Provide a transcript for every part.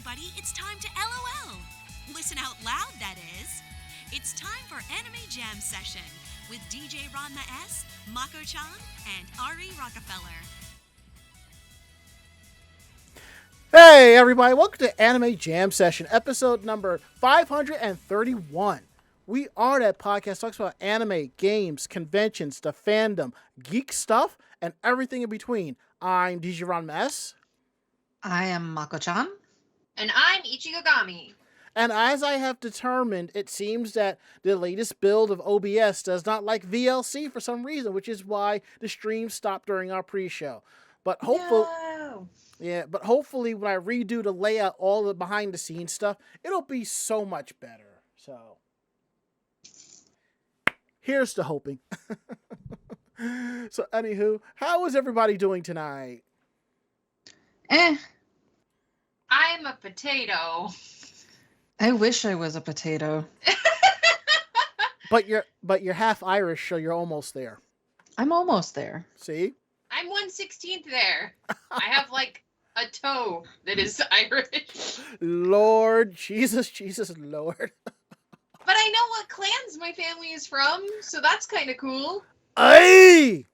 everybody, it's time to LOL. Listen out loud, that is. It's time for Anime Jam Session with DJ Ranma S, Mako-chan, and Ari Rockefeller. Hey everybody, welcome to Anime Jam Session, episode number 531. We are that podcast that talks about anime, games, conventions, the fandom, geek stuff, and everything in between. I'm DJ Ranma S. I am Mako-chan. And I'm Ichigogami. And as I have determined, it seems that the latest build of OBS does not like VLC for some reason, which is why the stream stopped during our pre-show. But hopefully, but hopefully when I redo the layout, all the behind the scenes stuff, it'll be so much better. So here's to hoping. So anywho, how is everybody doing tonight? I'm a potato. I wish I was a potato. But you're half Irish, so you're almost there. I'm almost there. See? I'm 1/16 there. I have like a toe that is Irish. Lord, Jesus, Lord. But I know what clans my family is from, so that's kind of cool. Aye!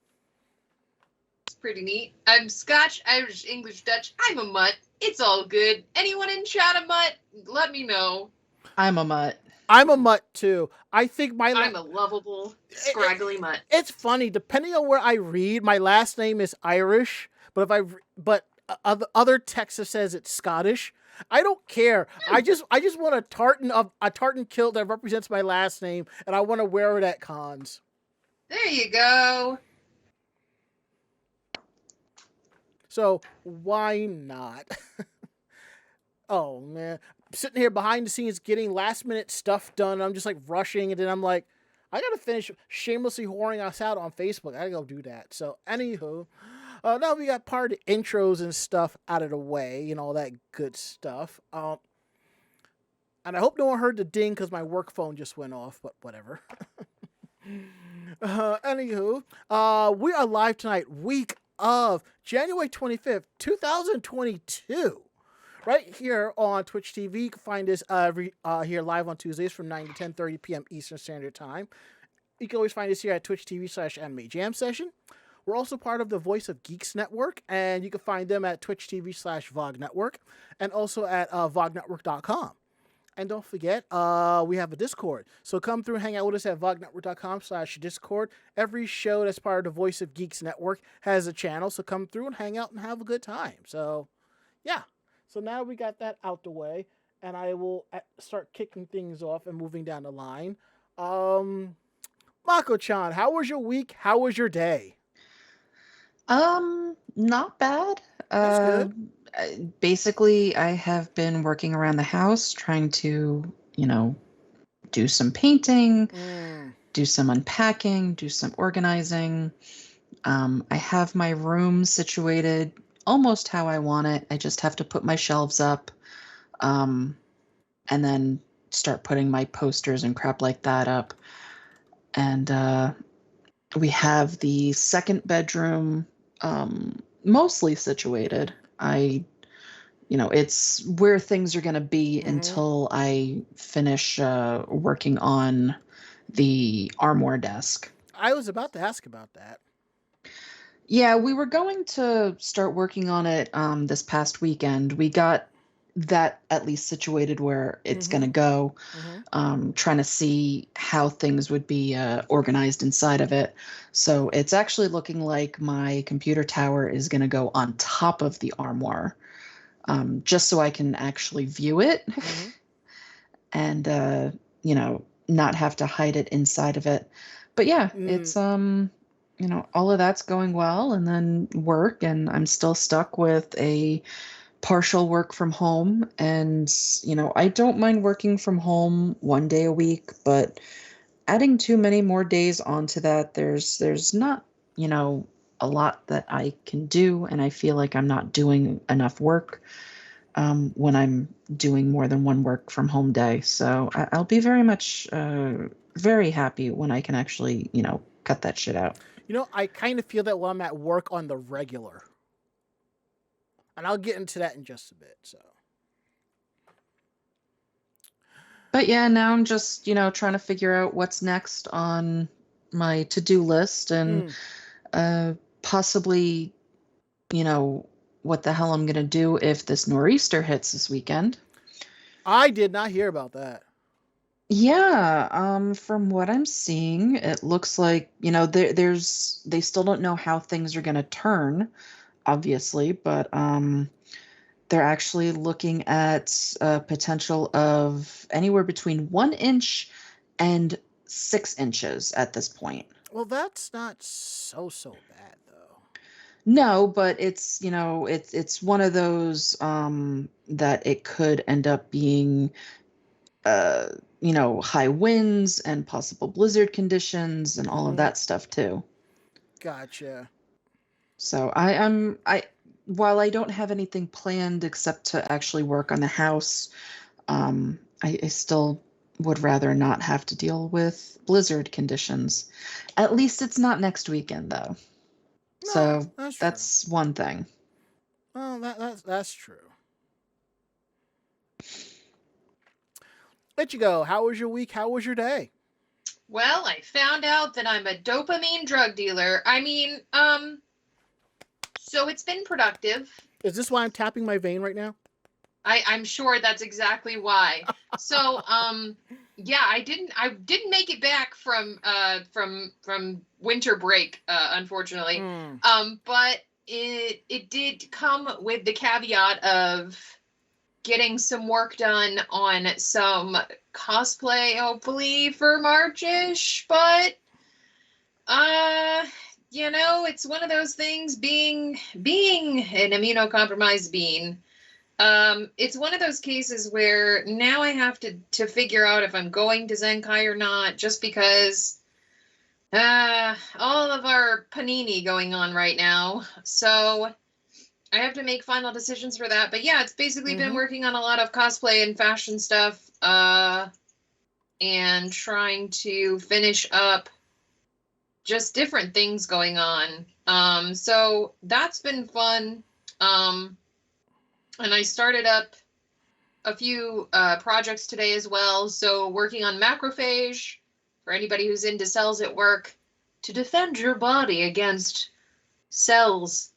It's pretty neat. I'm Scotch, Irish, English, Dutch. I'm a mutt. It's all good. Anyone in chat a mutt? Let me know. I'm a mutt. I'm a mutt too. I think I'm a lovable, scraggly mutt. It's funny, depending on where I read, my last name is Irish, but other text says it's Scottish. I don't care. I just want a tartan kilt that represents my last name, and I want to wear it at cons. There you go. So why not? Oh man, I'm sitting here behind the scenes getting last minute stuff done. I'm just like rushing, and then I'm like, I gotta finish shamelessly whoring us out on Facebook. I gotta go do that. So anywho, now we got part of the intros and stuff out of the way, and all that good stuff. And I hope no one heard the ding because my work phone just went off, but whatever. Anywho, we are live tonight, week of January 25th, 2022. Right here on Twitch TV. You can find us here live on Tuesdays from 9 to 10:30 p.m. Eastern Standard Time. You can always find us here at Twitch TV/Anime Jam Session. We're also part of the Voice of Geeks Network, and you can find them at Twitch TV/VOG Network, and also at vognetwork.com. And don't forget, we have a Discord. So come through and hang out with us at vognetwork.com/Discord. Every show that's part of the Voice of Geeks Network has a channel. So come through and hang out and have a good time. So, yeah. So now we got that out the way. And I will start kicking things off and moving down the line. Mako-chan, how was your week? How was your day? Not bad. That's good. Basically, I have been working around the house trying to, do some painting, do some unpacking, do some organizing. I have my room situated almost how I want it. I just have to put my shelves up, and then start putting my posters and crap like that up. And we have the second bedroom mostly situated. It's where things are going to be until I finish working on the armoire desk. I was about to ask about that. Yeah, we were going to start working on it this past weekend. We got that at least situated where it's going to go, trying to see how things would be organized inside of it. So it's actually looking like my computer tower is going to go on top of the armoire, just so I can actually view it and, not have to hide it inside of it. But yeah, it's, all of that's going well, and then work, and I'm still stuck with a partial work from home. And, I don't mind working from home one day a week, but adding too many more days onto that, there's not, a lot that I can do, and I feel like I'm not doing enough work when I'm doing more than one work from home day. So I'll be very much very happy when I can actually, cut that shit out. I kind of feel that when I'm at work on the regular. And I'll get into that in just a bit. So, But yeah, now I'm just, trying to figure out what's next on my to-do list and possibly, what the hell I'm going to do if this nor'easter hits this weekend. I did not hear about that. Yeah, from what I'm seeing, it looks like, they still don't know how things are going to turn, obviously, but they're actually looking at potential of anywhere between 1 inch and 6 inches at this point. Well, that's not so bad though. No, but it's one of those that it could end up being high winds and possible blizzard conditions and all of that stuff too. Gotcha. So while I don't have anything planned except to actually work on the house, I still would rather not have to deal with blizzard conditions. At least it's not next weekend though. No, So that's one thing. Oh, that's true. Dejiko, how was your week? How was your day? Well, I found out that I'm a dopamine drug dealer. So it's been productive. Is this why I'm tapping my vein right now? I'm sure that's exactly why. So, yeah, I didn't make it back from winter break, unfortunately. But it did come with the caveat of getting some work done on some cosplay, hopefully for March-ish, but it's one of those things being an immunocompromised being. It's one of those cases where now I have to figure out if I'm going to Zenkai or not, just because all of our panini going on right now. So I have to make final decisions for that. But yeah, it's basically been working on a lot of cosplay and fashion stuff, and trying to finish up just different things going on. So that's been fun. And I started up a few projects today as well. So working on macrophage for anybody who's into cells at work to defend your body against cells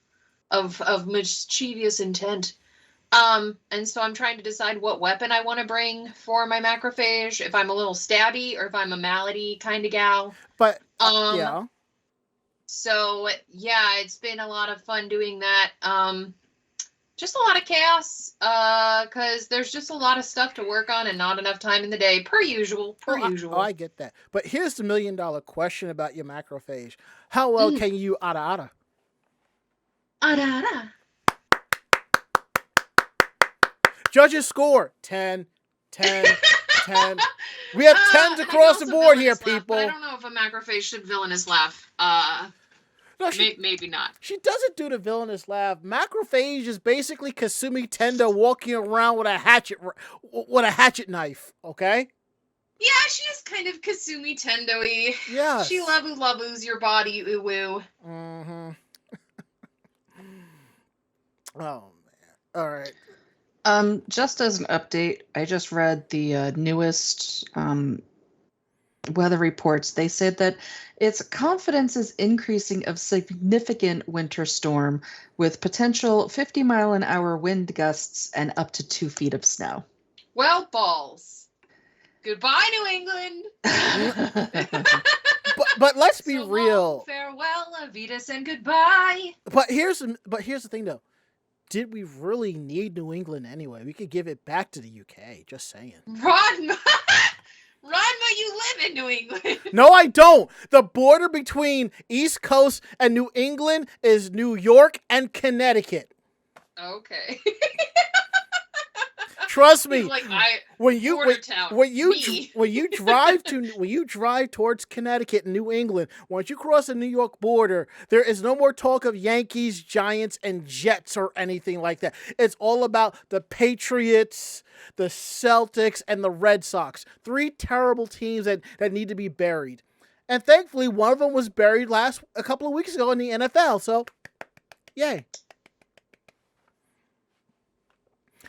of mischievous intent. And so I'm trying to decide what weapon I want to bring for my macrophage, if I'm a little stabby or if I'm a malady kind of gal. But yeah. So yeah, it's been a lot of fun doing that. Just a lot of chaos, because there's just a lot of stuff to work on and not enough time in the day, per usual. I get that. But here's the $1 million question about your macrophage. How well can you ara? Ara. Judges score 10, 10, 10. We have 10s across the board here, people. I don't know if a macrophage should villainous laugh. No, maybe not. She doesn't do the villainous laugh. Macrophage is basically Kasumi Tendo walking around with a hatchet knife. Okay. Yeah, she is kind of Kasumi Tendo-y. Yeah. She laboos your body, ooh woo. Oh man. All right. Just as an update, I just read the newest weather reports. They said that its confidence is increasing of significant winter storm with potential 50-mile-an-hour wind gusts and up to 2 feet of snow. Well, balls. Goodbye, New England. but let's be real. Long, farewell, Avitas, and goodbye. But here's the thing, though. Did we really need New England anyway? We could give it back to the UK. Just saying. Ranma, you live in New England. No, I don't. The border between East Coast and New England is New York and Connecticut. Okay. Trust me. Like, when you drive towards Connecticut and New England, once you cross the New York border, there is no more talk of Yankees, Giants, and Jets or anything like that. It's all about the Patriots, the Celtics, and the Red Sox. 3 terrible teams that need to be buried. And thankfully, one of them was buried a couple of weeks ago in the NFL. So, yay.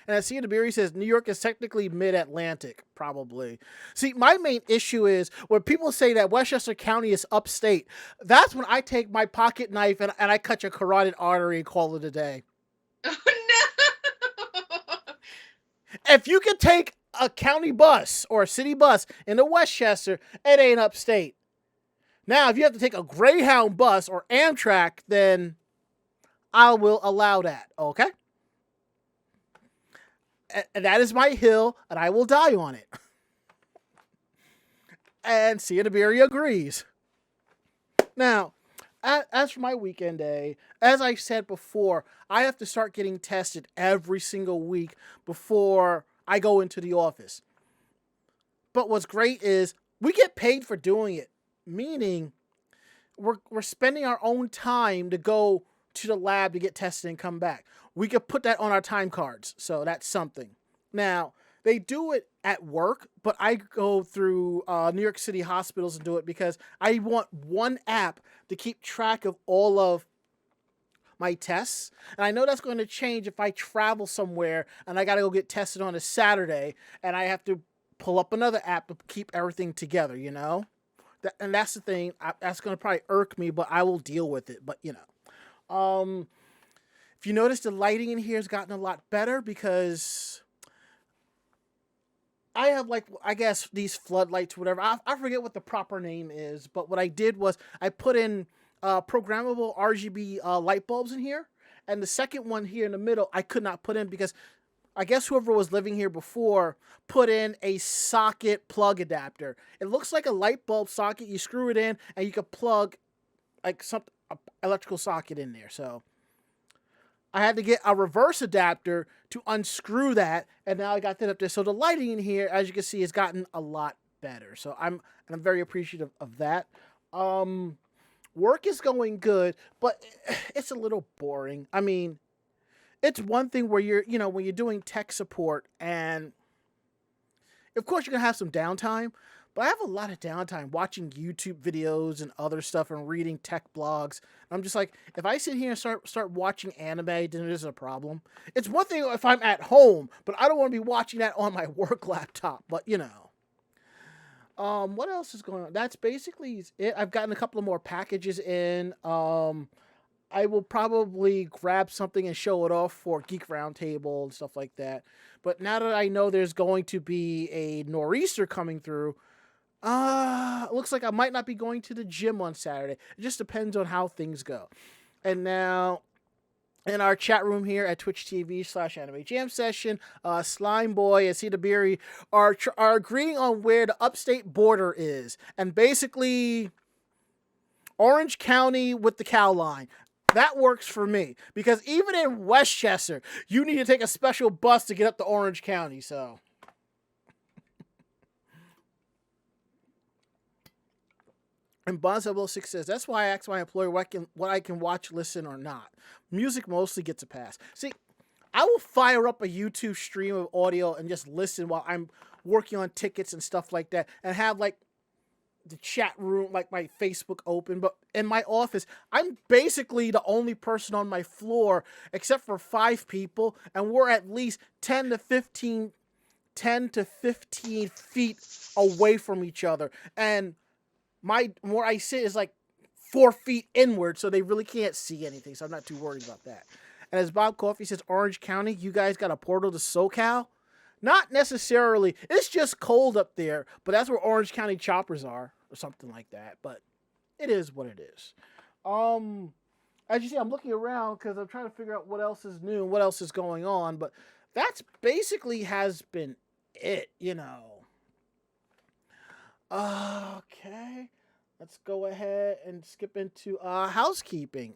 And as Cianabiri says, New York is technically mid-Atlantic, probably. See, my main issue is when people say that Westchester County is upstate, that's when I take my pocket knife and I cut your carotid artery and call it a day. Oh, no! If you could take a county bus or a city bus into Westchester, it ain't upstate. Now, if you have to take a Greyhound bus or Amtrak, then I will allow that, okay? And that is my hill, and I will die on it. And Cianabiri agrees. Now, as for my weekend day, as I said before, I have to start getting tested every single week before I go into the office. But what's great is we get paid for doing it, meaning we're spending our own time to go to the lab to get tested and come back. We could put that on our time cards, so that's something. Now, they do it at work, but I go through New York City hospitals and do it because I want one app to keep track of all of my tests. And I know that's going to change if I travel somewhere and I got to go get tested on a Saturday and I have to pull up another app to keep everything together, you know? And that's the thing. That's going to probably irk me, but I will deal with it. But, you know. If you notice, the lighting in here has gotten a lot better because I have, like, I guess these floodlights, whatever. I forget what the proper name is, but what I did was I put in programmable RGB light bulbs in here, and the second one here in the middle I could not put in because I guess whoever was living here before put in a socket plug adapter. It looks like a light bulb socket. You screw it in, and you can plug like some electrical socket in there. So I had to get a reverse adapter to unscrew that, and now I got that up there. So the lighting in here, as you can see, has gotten a lot better. So I'm very appreciative of that. Work is going good, but it's a little boring. I mean, it's one thing where when you're doing tech support, and of course you're gonna have some downtime, but I have a lot of downtime watching YouTube videos and other stuff and reading tech blogs. I'm just like, if I sit here and start watching anime, then there's a problem. It's one thing if I'm at home, but I don't want to be watching that on my work laptop. But you know, what else is going on? That's basically it. I've gotten a couple of more packages in. I will probably grab something and show it off for Geek Roundtable and stuff like that. But now that I know there's going to be a nor'easter coming through, looks like I might not be going to the gym on Saturday. It just depends on how things go. And now, in our chat room here at Twitch TV/Anime Jam Session, Slime Boy and Cianabiri are agreeing on where the upstate border is. And basically, Orange County with the cow line. That works for me. Because even in Westchester, you need to take a special bus to get up to Orange County, so. And Bonzo06 says, that's why I asked my employer what I can watch, listen, or not. Music mostly gets a pass. See, I will fire up a YouTube stream of audio and just listen while I'm working on tickets and stuff like that. And have, like, the chat room, like my Facebook open. But in my office, I'm basically the only person on my floor, except for 5 people. And we're at least 10 to 15 feet away from each other. And where I sit is like 4 feet inward, so they really can't see anything. So I'm not too worried about that. And as Bob Coffey says, Orange County, you guys got a portal to SoCal? Not necessarily. It's just cold up there, but that's where Orange County choppers are, or something like that. But it is what it is. As you see, I'm looking around because I'm trying to figure out what else is new and what else is going on. But that's basically has been it, you know. Okay. Let's go ahead and skip into housekeeping.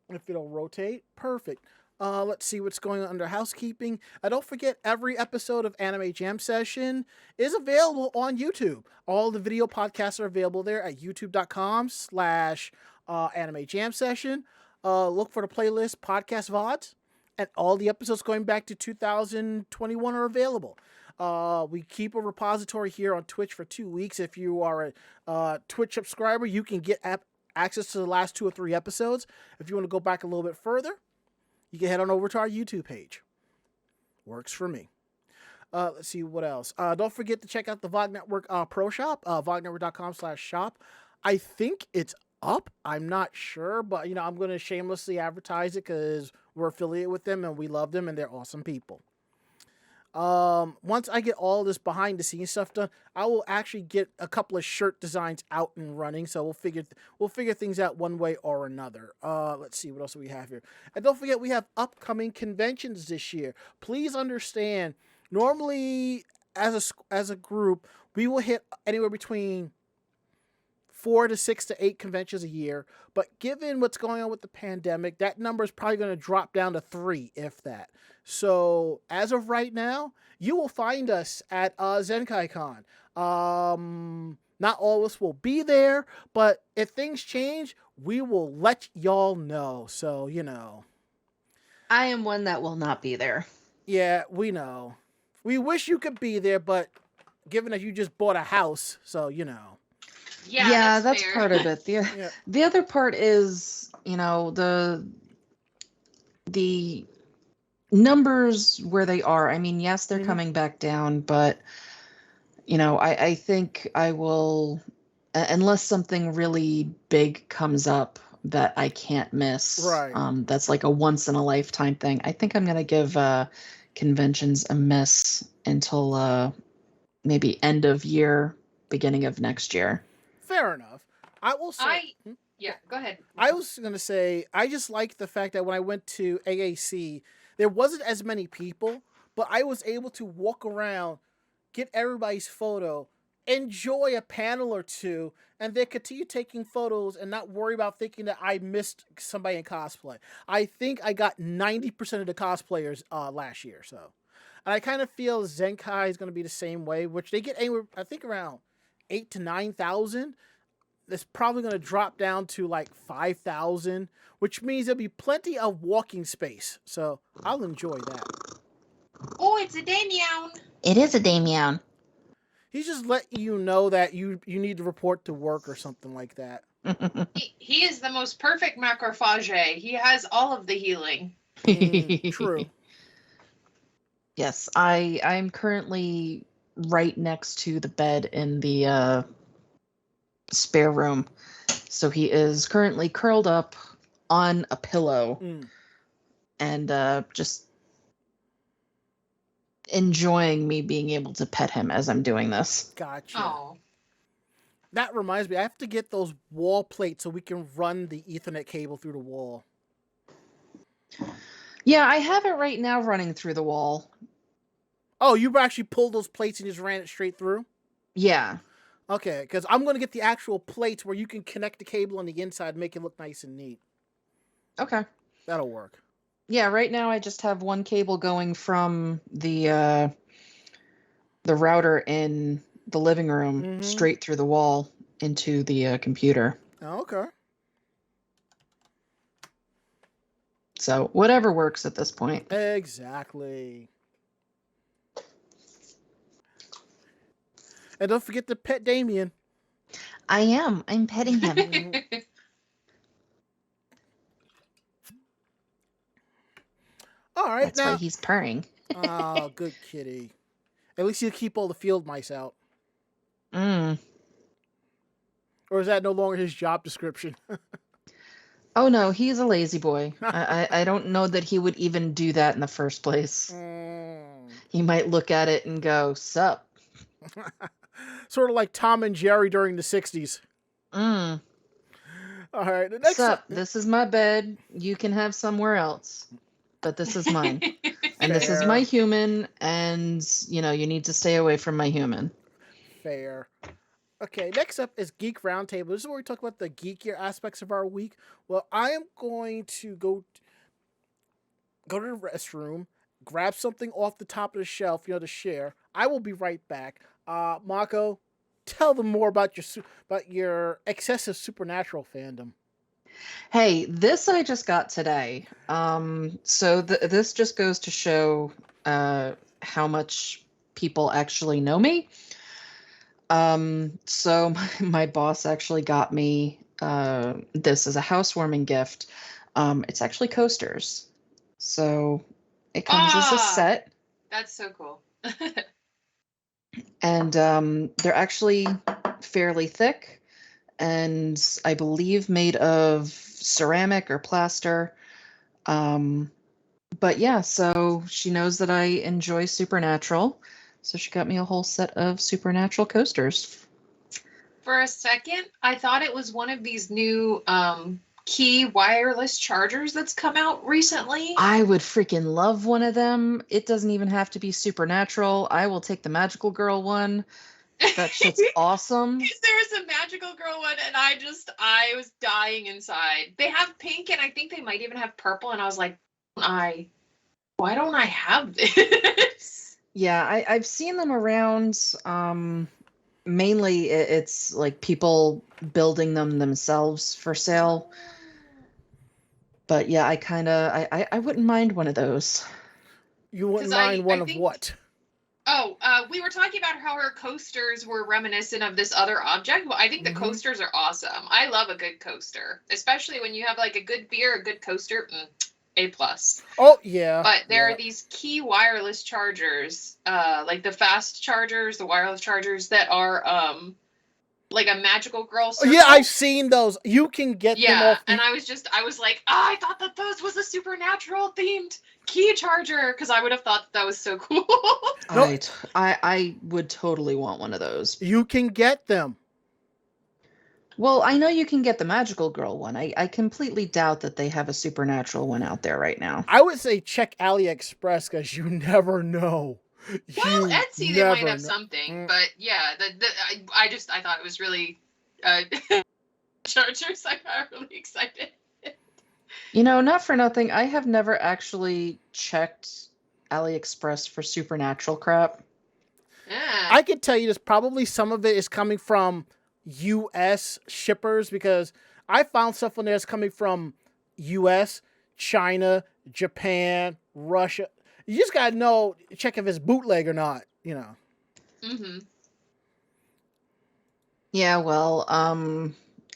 If it'll rotate, perfect. Let's see what's going on under housekeeping. Don't forget, every episode of Anime Jam Session is available on YouTube. All the video podcasts are available there at youtube.com/Anime Jam Session. Look for the playlist Podcast VODs, and all the episodes going back to 2021 are available. We keep a repository here on Twitch for 2 weeks. If you are a Twitch subscriber, you can get access to the last 2 or 3 episodes. If you want to go back a little bit further, you can head on over to our YouTube page. Works for me. Let's see what else. Don't forget to check out the VOG Network Pro Shop, vognetwork.com/shop. I think it's up. I'm not sure, but I'm going to shamelessly advertise it because we're affiliated with them and we love them and they're awesome people. Once I get all this behind the scenes stuff done, I will actually get a couple of shirt designs out and running. So we'll figure things out one way or another. Let's see what else we have here. And don't forget, we have upcoming conventions this year. Please understand, normally as a group, we will hit anywhere between 4 to 6 to 8 conventions a year. But given what's going on with the pandemic, that number is probably going to drop down to 3, if that. So as of right now, you will find us at ZenkaiCon. Not all of us will be there, but if things change, we will let y'all know. So, I am one that will not be there. Yeah, we know. We wish you could be there, but given that you just bought a house, so, Yeah, that's fair. part of it. The other part is, the numbers where they are. I mean, yes, they're coming back down, but I think I will, unless something really big comes up that I can't miss. Right. That's like a once in a lifetime thing. I think I'm gonna give conventions a miss until maybe end of year, beginning of next year. Fair enough. I will say. Yeah, go ahead. I was going to say, I just like the fact that when I went to AAC, there wasn't as many people, but I was able to walk around, get everybody's photo, enjoy a panel or two, and then continue taking photos and not worry about thinking that I missed somebody in cosplay. I think I got 90% of the cosplayers last year, so. And I kind of feel Zenkai is going to be the same way, which they get anywhere, I think around 8,000 to 9,000. It's probably going to drop down to like 5,000, which means there'll be plenty of walking space. So I'll enjoy that. Oh, it's a Damien. It is a Damien. He's just letting you know that you need to report to work or something like that. He is the most perfect macrophage. He has all of the healing. True. Yes, I'm currently right next to the bed in the spare room. So he is currently curled up on a pillow and just enjoying me being able to pet him as I'm doing this. Gotcha. Oh. That reminds me, I have to get those wall plates so we can run the Ethernet cable through the wall. Yeah, I have it right now running through the wall. Oh, you actually pulled those plates and just ran it straight through? Yeah. Okay, because I'm going to get the actual plates where you can connect the cable on the inside and make it look nice and neat. Okay. That'll work. Yeah, right now I just have one cable going from the router in the living room straight through the wall into the computer. Oh, okay. So whatever works at this point. Exactly. And don't forget to pet Damien. I am. I'm petting him. All right. That's why he's purring. Oh, good kitty. At least you keep all the field mice out. Or is that no longer his job description? Oh, no, he's a lazy boy. I don't know that he would even do that in the first place. He might look at it and go, sup. Sort of like Tom and Jerry during the 60s. All right. The next sup, this is my bed. You can have somewhere else. But this is mine. And this is my human. And, you need to stay away from my human. Fair. Okay, next up is Geek Roundtable. This is where we talk about the geekier aspects of our week. Well, I am going to go to the restroom, grab something off the top of the shelf, to share. I will be right back. Mako, tell them more about your excessive supernatural fandom. Hey, this I just got today. So this just goes to show how much people actually know me. So my boss actually got me this as a housewarming gift. It's actually coasters. So it comes as a set. That's so cool. And they're actually fairly thick, and I believe made of ceramic or plaster. But yeah, so she knows that I enjoy Supernatural, so she got me a whole set of Supernatural coasters. For a second, I thought it was one of these new key wireless chargers that's come out recently. I would freaking love one of them. It doesn't even have to be Supernatural. I will take the Magical Girl one. That shit's awesome. There's a Magical Girl one, and I was dying inside. They have pink, and I think they might even have purple, and I was like, why don't I have this? Yeah, I've seen them around. Mainly it's like people building them themselves for sale. But yeah, I wouldn't mind one of those. You wouldn't mind one of what? Oh, we were talking about how her coasters were reminiscent of this other object. Well, I think the coasters are awesome. I love a good coaster, especially when you have like a good beer, a good coaster. A+. Oh yeah. But there are these key wireless chargers, like the fast chargers, the wireless chargers that are like a Magical Girl circle. Yeah, I've seen those. You can get them off. And I was like, I thought that those was a Supernatural themed key charger, because I would have thought that was so cool. I would totally want one of those. You can get them. Well, I know you can get the Magical Girl one. I completely doubt that they have a Supernatural one out there right now. I would say check AliExpress, because you never know. Well, Etsy, they might have something, but yeah, I thought it was really chargers. I got really excited. You know, not for nothing, I have never actually checked AliExpress for Supernatural crap. Yeah. I can tell you this, probably some of it is coming from U.S. shippers, because I found stuff on there that's coming from U.S., China, Japan, Russia. You just gotta know, check if it's bootleg or not, you know. Mm-hmm. Yeah, well,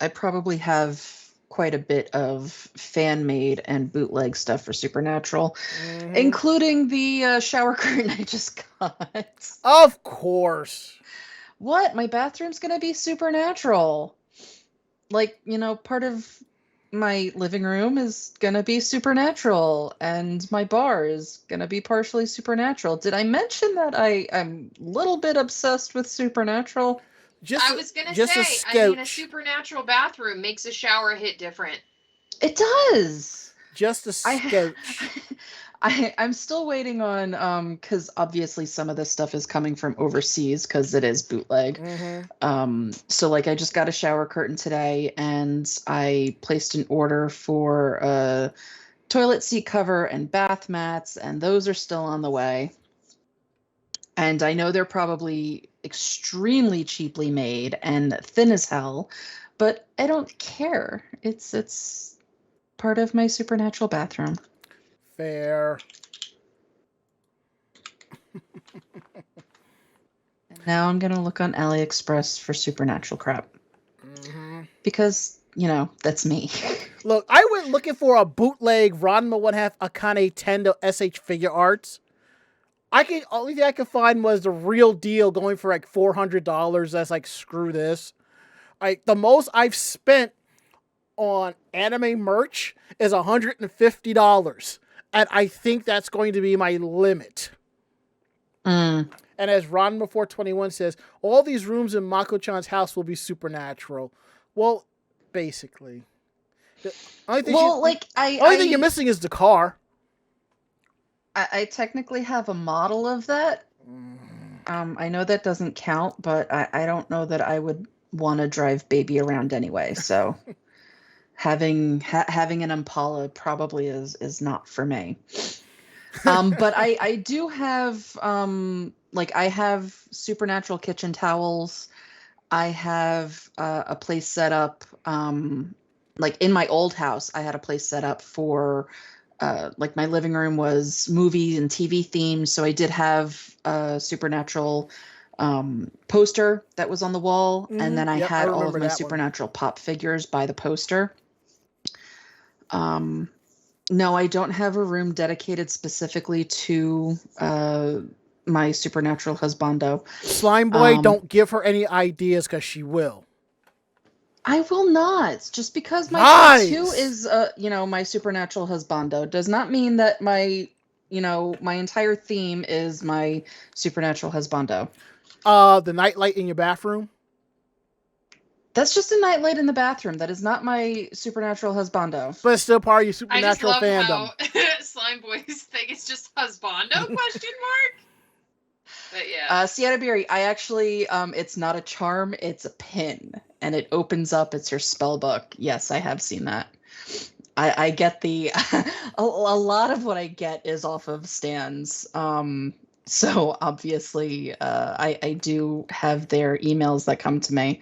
I probably have quite a bit of fan-made and bootleg stuff for Supernatural, including the shower curtain I just got. Of course. What? My bathroom's gonna be Supernatural. Like, you know, part of my living room is gonna be Supernatural, and my bar is gonna be partially Supernatural. Did I mention that I'm a little bit obsessed with Supernatural? I was gonna say, I mean, a Supernatural bathroom makes a shower hit different. It does. Just a scotch. I'm still waiting on because obviously some of this stuff is coming from overseas because it is bootleg. So like I just got a shower curtain today, and I placed an order for a toilet seat cover and bath mats, and those are still on the way. And I know they're probably extremely cheaply made and thin as hell, but I don't care. It's part of my Supernatural bathroom. Fair. Now I'm gonna look on AliExpress for Supernatural crap. Because, you know, that's me. Look, I went looking for a bootleg Ranma 1/2 Akane Tendo SH figure arts. Only thing I could find was the real deal going for like $400. That's like, screw this. The most I've spent on anime merch is $150. And I think that's going to be my limit. And as Ranma 421 says, all these rooms in Mako-chan's house will be Supernatural. Well, basically. The only thing you're missing is the car. I technically have a model of that. I know that doesn't count, but I don't know that I would want to drive baby around anyway. So having an Impala probably is not for me. But I do have I have Supernatural kitchen towels. I have a place set up. Like in my old house, I had a place set up for. Like my living room was movie and TV themed, so I did have a Supernatural poster that was on the wall, and then I had all of my Supernatural pop figures by the poster. No, I don't have a room dedicated specifically to my supernatural husbando. Slime Boy, don't give her any ideas because she will. I will not. Just because my tattoo is, my supernatural husbando does not mean that my entire theme is my supernatural husbando. The nightlight in your bathroom? That's just a nightlight in the bathroom. That is not my supernatural husbando. But it's still part of your supernatural I just fandom. love how Slime Boy's thing is just husbando, question mark? But yeah. Sienna Beery, I actually, it's not a charm, it's a pin. And it opens up, it's your spell book. Yes, I have seen that. I get the, a lot of what I get is off of stands. So obviously, I do have their emails that come to me.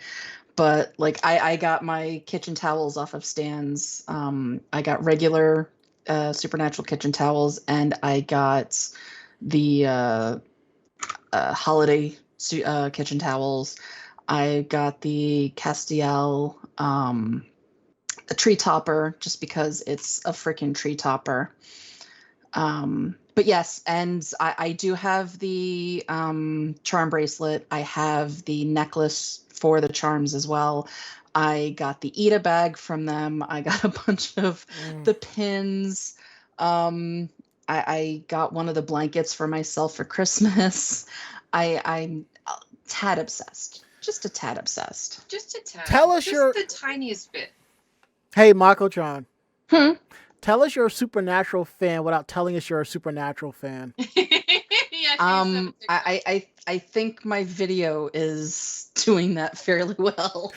But like I got my kitchen towels off of stands. I got regular supernatural kitchen towels, and I got the holiday kitchen towels. I got the Castiel a tree topper just because it's a freaking tree topper. But yes, and I do have the charm bracelet. I have the necklace for the charms as well. I got the Ida bag from them. I got a bunch of the pins. I got one of the blankets for myself for Christmas. I'm a tad obsessed. Just a tad obsessed. Just a tad. Tell us just the tiniest bit. Hey, Mako-chan. Tell us you're a supernatural fan without telling us you're a supernatural fan. Yeah, I think my video is doing that fairly well.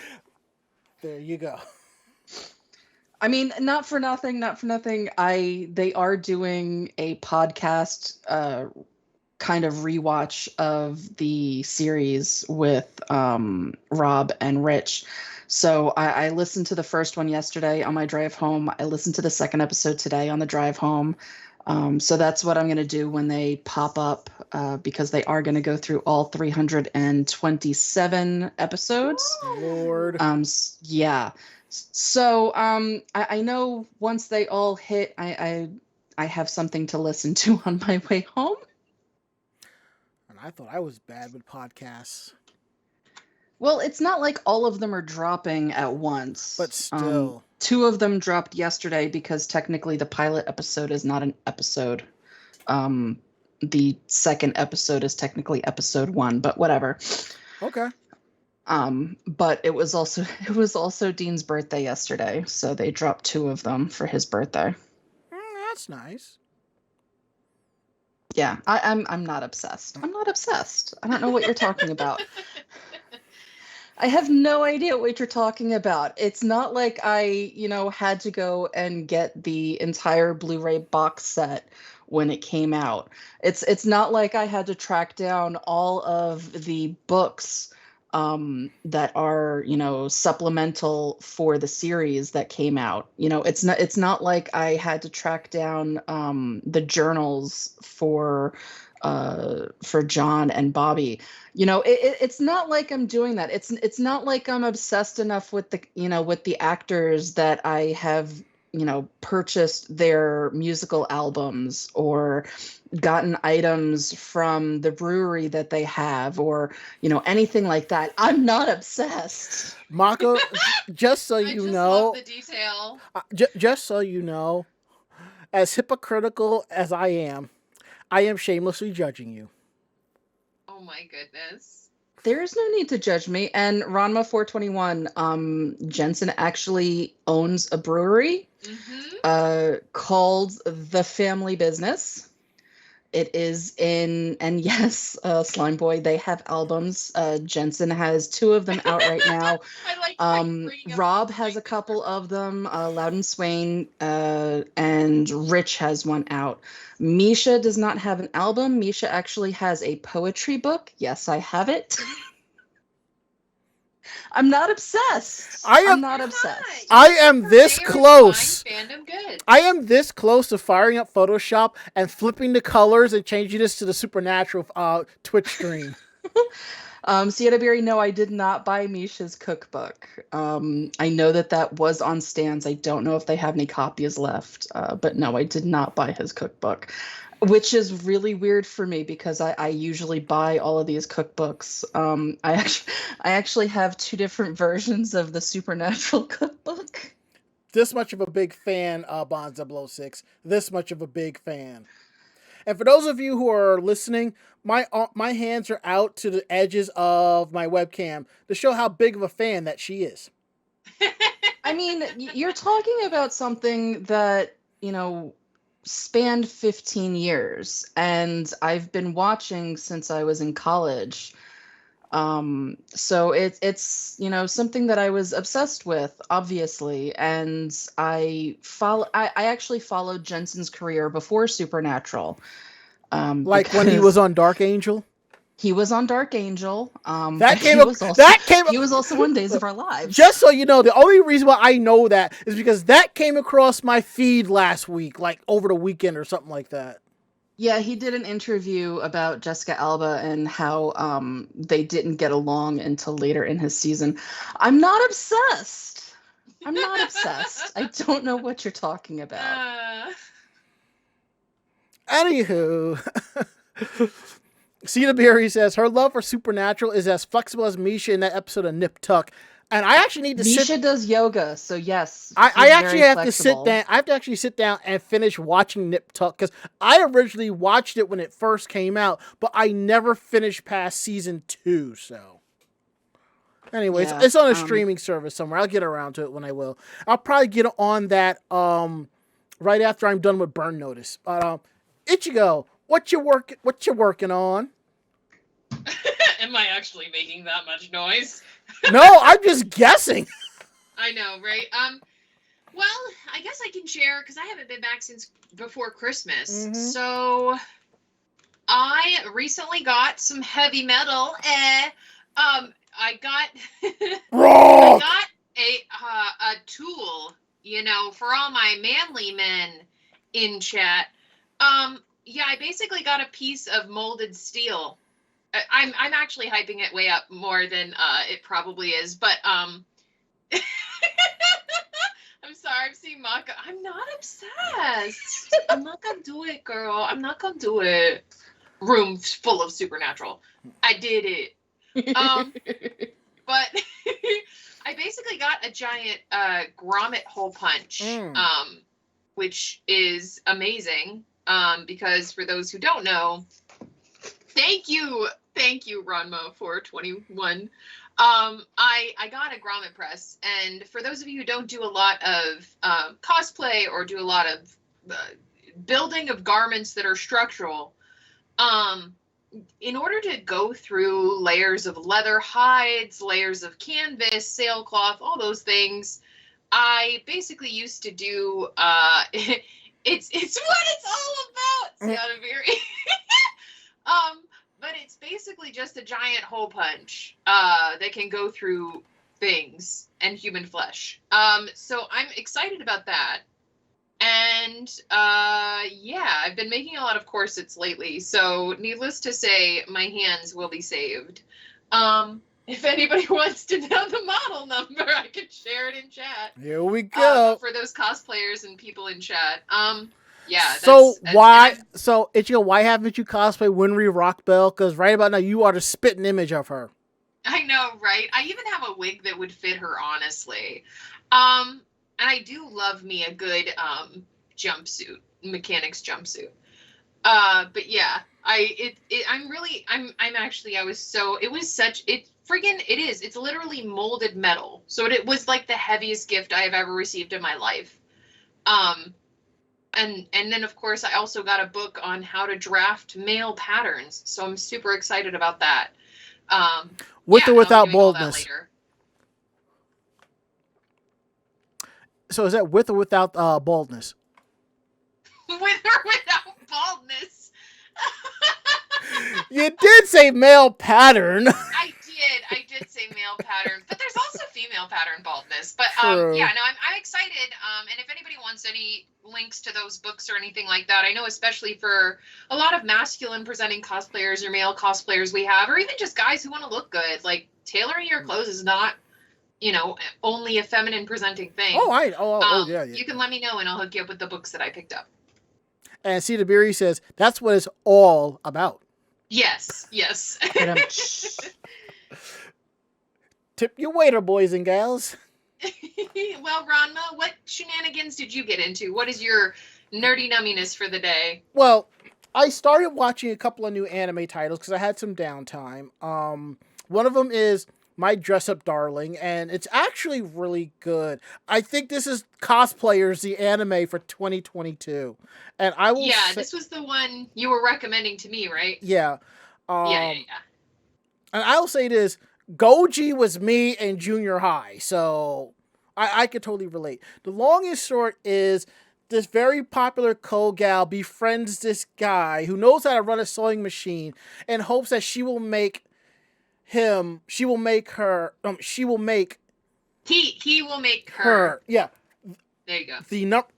There you go. I mean, not for nothing. They are doing a podcast kind of rewatch of the series with Rob and Rich. So I listened to the first one yesterday on my drive home. I listened to the second episode today on the drive home. So that's what I'm going to do when they pop up, because they are going to go through all 327 episodes. Lord. Yeah. So I know once they all hit, I have something to listen to on my way home. And I thought I was bad with podcasts. Well, it's not like all of them are dropping at once. But still. 2 of them dropped yesterday because technically the pilot episode is not an episode. The second episode is technically episode 1, but whatever. Okay. But it was also Dean's birthday yesterday, so they dropped 2 of them for his birthday. That's nice. Yeah, I'm not obsessed. I'm not obsessed. I don't know what you're talking about. I have no idea what you're talking about. It's not like I, had to go and get the entire Blu-ray box set when it came out. It's not like I had to track down all of the books that are, supplemental for the series that came out. It's not like I had to track down the journals for John and Bobby. It's not like I'm doing that. It's not like I'm obsessed enough with the actors that I have, purchased their musical albums or gotten items from the brewery that they have or, anything like that. I'm not obsessed. Mako, just so you know, love the detail. Just so you know, as hypocritical as I am shamelessly judging you. Oh my goodness. There is no need to judge me. And Ranma 421, Jensen actually owns a brewery called The Family Business. It is and yes, Slime Boy, they have albums. Jensen has 2 of them out right now. Rob has a couple of them, Loudon Swain, and Rich has one out. Misha does not have an album. Misha actually has a poetry book. Yes, I have it. I'm not obsessed. I'm not obsessed. I am this close. Fandom good. I am this close to firing up Photoshop and flipping the colors and changing this to the Supernatural Twitch stream. Sienna Berry, no, I did not buy Misha's cookbook. I know that was on stands. I don't know if they have any copies left, but no, I did not buy his cookbook, which is really weird for me because I usually buy all of these cookbooks. I actually have 2 different versions of the Supernatural cookbook. This much of a big fan, Bond 006. This much of a big fan. And for those of you who are listening, my hands are out to the edges of my webcam to show how big of a fan that she is. I mean, you're talking about something that, spanned 15 years, and I've been watching since I was in college. So it's something that I was obsessed with, obviously, and I actually followed Jensen's career before Supernatural. Like when he was on Dark Angel? He was on Dark Angel. He was also on Days of Our Lives. Just so you know, the only reason why I know that is because that came across my feed last week, like over the weekend or something like that. Yeah, he did an interview about Jessica Alba and how they didn't get along until later in his season. I'm not obsessed. I don't know what you're talking about. Anywho, Cena Berry says her love for Supernatural is as flexible as Misha in that episode of Nip Tuck. And I actually need to Misha does yoga, so yes. I actually have to sit down. I have to actually sit down and finish watching Nip Tuck because I originally watched it when it first came out, but I never finished past season 2. So, anyways, it's on a streaming service somewhere. I'll get around to it when I will. I'll probably get on that right after I'm done with Burn Notice. Ichigo, what you working on? Am I actually making that much noise? No, I'm just guessing. I know, right? Well, I guess I can share because I haven't been back since before Christmas. Mm-hmm. So I recently got some heavy metal. I got a tool, for all my manly men in chat. I basically got a piece of molded steel. I'm actually hyping it way up more than it probably is, but I'm sorry, I'm seeing Maka. I'm not obsessed. I'm not gonna do it, girl. I'm not gonna do it. Room full of Supernatural. I did it. But I basically got a giant grommet hole punch, which is amazing. Because for those who don't know, thank you, Ranma, for 21. I got a grommet press, and for those of you who don't do a lot of cosplay or do a lot of building of garments that are structural, in order to go through layers of leather hides, layers of canvas, sailcloth, all those things, I basically used to do It's what it's all about, Sienna. But it's basically just a giant hole punch that can go through things and human flesh. So I'm excited about that. And I've been making a lot of corsets lately. So needless to say, my hands will be saved. If anybody wants to know the model number, I can share it in chat. Here we go. For those cosplayers and people in chat. So Ichigo, why haven't you cosplay Winry Rockbell? Because right about now you are the spitting image of her. I know, right? I even have a wig that would fit her, honestly. And I do love me a good jumpsuit, mechanics jumpsuit. But yeah, it's literally molded metal. So it was like the heaviest gift I have ever received in my life. And then of course I also got a book on how to draft male patterns. So I'm super excited about that. With or without boldness? So is that with or without boldness? With or without baldness? You did say male pattern. I did say male pattern, but there's also female pattern baldness. But True. yeah, no, I'm excited. And if anybody wants any links to those books or anything like that, I know especially for a lot of masculine presenting cosplayers or male cosplayers we have, or even just guys who want to look good, like tailoring your clothes is not, only a feminine presenting thing. Yeah. You can let me know and I'll hook you up with the books that I picked up. And Cedar Beery says that's what it's all about. Yes. Tip your waiter, boys and gals. Well, Ranma, what shenanigans did you get into? What is your nerdy numminess for the day? Well, I started watching a couple of new anime titles because I had some downtime. One of them is My Dress Up Darling, and it's actually really good. I think this is Cosplayers, the anime for 2022. And I will this was the one you were recommending to me, right? Yeah. Yeah. And I'll say this, Goji was me in junior high, so I could totally relate. The long and short is this very popular co-gal befriends this guy who knows how to run a sewing machine in hopes that he will make her. Yeah. There you go.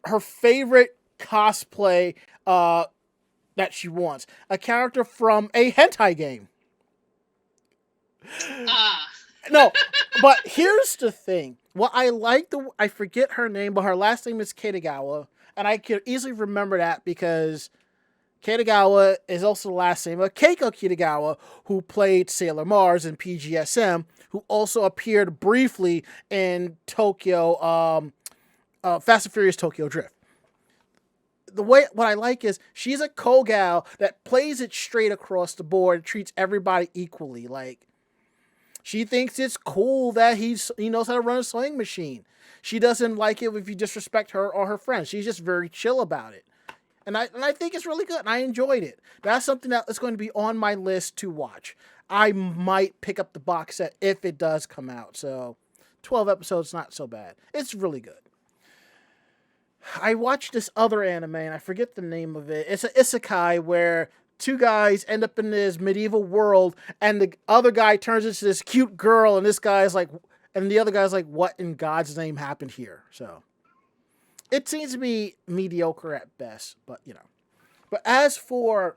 Her favorite cosplay that she wants. A character from a hentai game. No, but here's the thing. Well, I forget her name, but her last name is Kitagawa, and I can easily remember that because Kitagawa is also the last name of Keiko Kitagawa, who played Sailor Mars in PGSM, who also appeared briefly in Fast and Furious Tokyo Drift. What I like is she's a co-gal that plays it straight across the board and treats everybody equally. Like, she thinks it's cool that he knows how to run a sewing machine. She doesn't like it if you disrespect her or her friends. She's just very chill about it. And I think it's really good, and I enjoyed it. That's something that is going to be on my list to watch. I might pick up the box set if it does come out. So 12 episodes, not so bad. It's really good. I watched this other anime, and I forget the name of it. It's an isekai where two guys end up in this medieval world, and the other guy turns into this cute girl, and the other guy's like, what in God's name happened here? So it seems to be mediocre at best, but But as for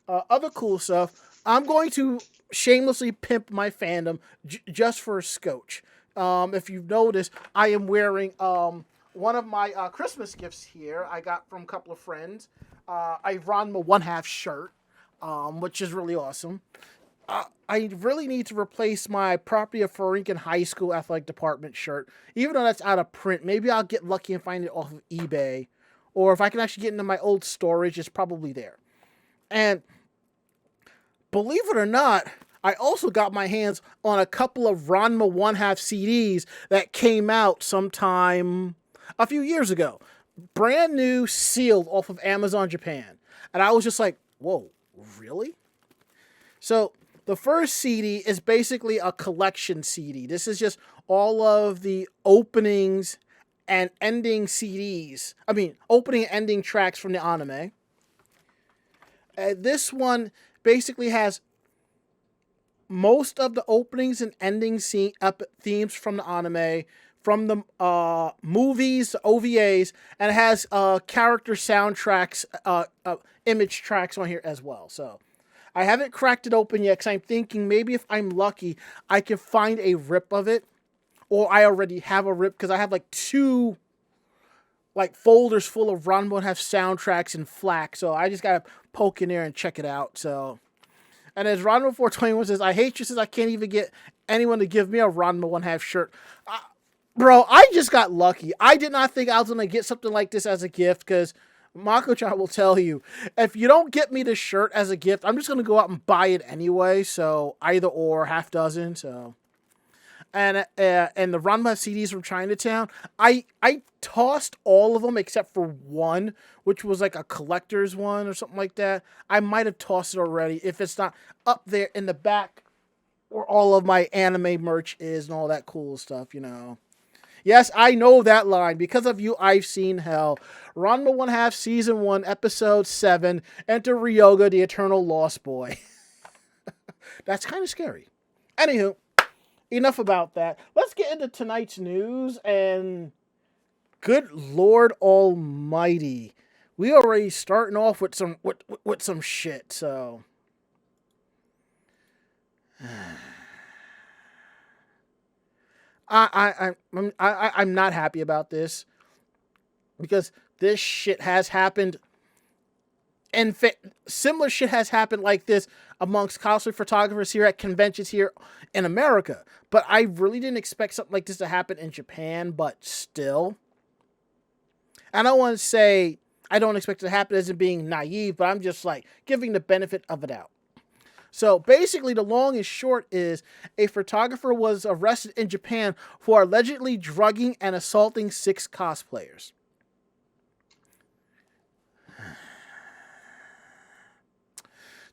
other cool stuff, I'm going to shamelessly pimp my fandom just for a scotch. If you've noticed, I am wearing one of my Christmas gifts here I got from a couple of friends. I Ranma 1/2 shirt, which is really awesome. I really need to replace my Property of Forinkin High School Athletic Department shirt, even though that's out of print. Maybe I'll get lucky and find it off of eBay, or if I can actually get into my old storage, it's probably there. And believe it or not, I also got my hands on a couple of Ranma 1/2 CDs that came out sometime a few years ago. Brand new, sealed off of Amazon Japan. And I was just like, whoa, really? So the first CD is basically a collection CD. This is just all of the openings and ending CDs. Opening and ending tracks from the anime. This one basically has most of the openings and ending themes from the anime, from the movies, the OVAs, and it has character soundtracks, image tracks on here as well. So I haven't cracked it open yet because I'm thinking maybe if I'm lucky, I can find a rip of it, or I already have a rip because I have two folders full of Ranma 1/2 soundtracks in FLAC. So I just gotta poke in there and check it out. So, and as Ranma 421 says, I hate you since I can't even get anyone to give me a Ranma 1/2 shirt. Bro, I just got lucky. I did not think I was going to get something like this as a gift because Mako-chan will tell you, if you don't get me this shirt as a gift, I'm just going to go out and buy it anyway. So either or, half dozen. So, and the Ranma CDs from Chinatown, I tossed all of them except for one, which was like a collector's one or something like that. I might have tossed it already if it's not up there in the back where all of my anime merch is and all that cool stuff, Yes, I know that line. Because of you, I've seen hell. Ranma 1/2 Season 1, Episode 7, Enter Ryoga, the Eternal Lost Boy. That's kind of scary. Anywho, enough about that. Let's get into tonight's news, and good Lord Almighty, we already starting off with some shit. So, I'm not happy about this because this shit has happened. And similar shit has happened like this amongst cosplay photographers here at conventions here in America. But I really didn't expect something like this to happen in Japan, but still. I don't want to say I don't expect it to happen as in being naive, but I'm just like giving the benefit of a doubt. So basically, the long and short is a photographer was arrested in Japan for allegedly drugging and assaulting 6 cosplayers.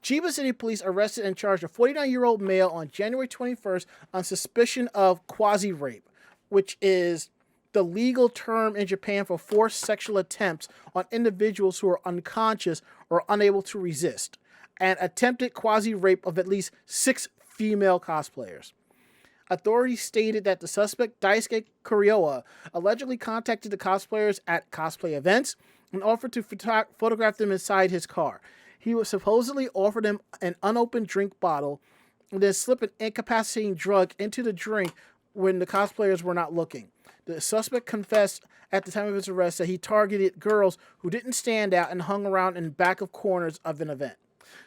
Chiba City Police arrested and charged a 49-year-old male on January 21st on suspicion of quasi-rape, which is the legal term in Japan for forced sexual attempts on individuals who are unconscious or unable to resist, and attempted quasi-rape of at least 6 female cosplayers. Authorities stated that the suspect, Daisuke Kurioa, allegedly contacted the cosplayers at cosplay events and offered to photograph them inside his car. He was supposedly offered them an unopened drink bottle and then slip an incapacitating drug into the drink when the cosplayers were not looking. The suspect confessed at the time of his arrest that he targeted girls who didn't stand out and hung around in back of corners of an event.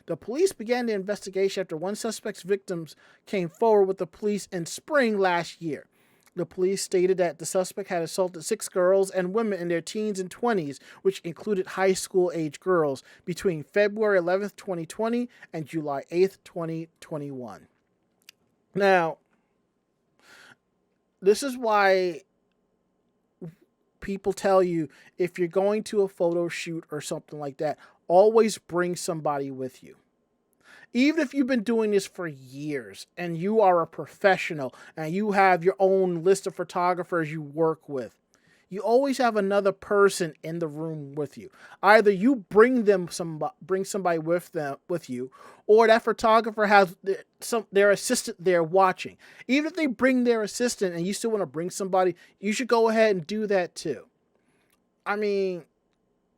The police began the investigation after one suspect's victims came forward with the police in spring last year. The police stated that the suspect had assaulted 6 girls and women in their teens and 20s, which included high school-age girls, between February 11th, 2020 and July 8th, 2021. Now, this is why people tell you if you're going to a photo shoot or something like that, always bring somebody with you. Even if you've been doing this for years and you are a professional and you have your own list of photographers you work with, you always have another person in the room with you. Either you bring somebody with you, or that photographer has their assistant there watching. Even if they bring their assistant and you still want to bring somebody, you should go ahead and do that too. I mean,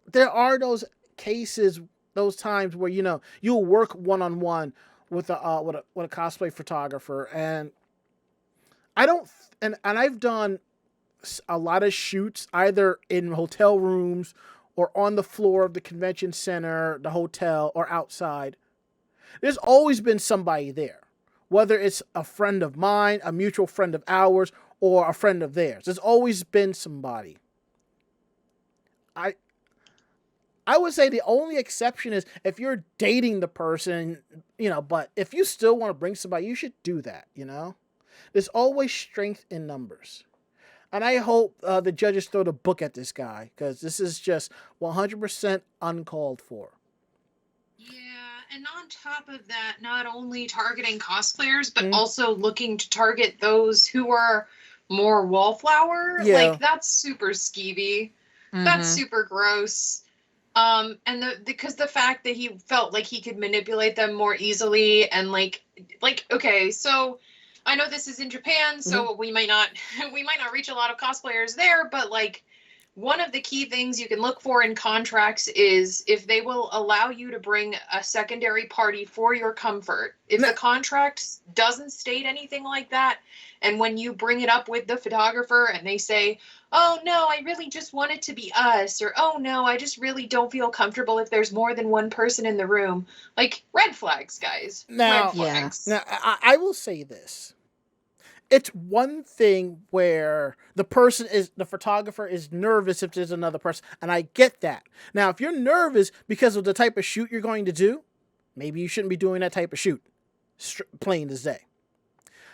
there are those cases, those times where you'll work one-on-one with a cosplay photographer, and I've done a lot of shoots either in hotel rooms or on the floor of the convention center, the hotel, or outside. There's always been somebody there, whether it's a friend of mine, a mutual friend of ours, or a friend of theirs. There's always been somebody. I would say the only exception is if you're dating the person, but if you still want to bring somebody, you should do that, There's always strength in numbers. And I hope the judges throw the book at this guy, because this is just 100% uncalled for. Yeah, and on top of that, not only targeting cosplayers, but also looking to target those who are more wallflower. Yeah. Like, that's super skeevy. Mm-hmm. That's super gross. And because the fact that he felt like he could manipulate them more easily, and like, okay, so I know this is in Japan, so we might not reach a lot of cosplayers there, but like, one of the key things you can look for in contracts is if they will allow you to bring a secondary party for your comfort. If the contract doesn't state anything like that, and when you bring it up with the photographer and they say, oh no, I really just want it to be us, or oh no, I just really don't feel comfortable if there's more than one person in the room. Like, red flags, guys. Now, red flags. Now, I will say this. It's one thing where the photographer is nervous if there's another person, and I get that. Now, if you're nervous because of the type of shoot you're going to do, maybe you shouldn't be doing that type of shoot, plain as day.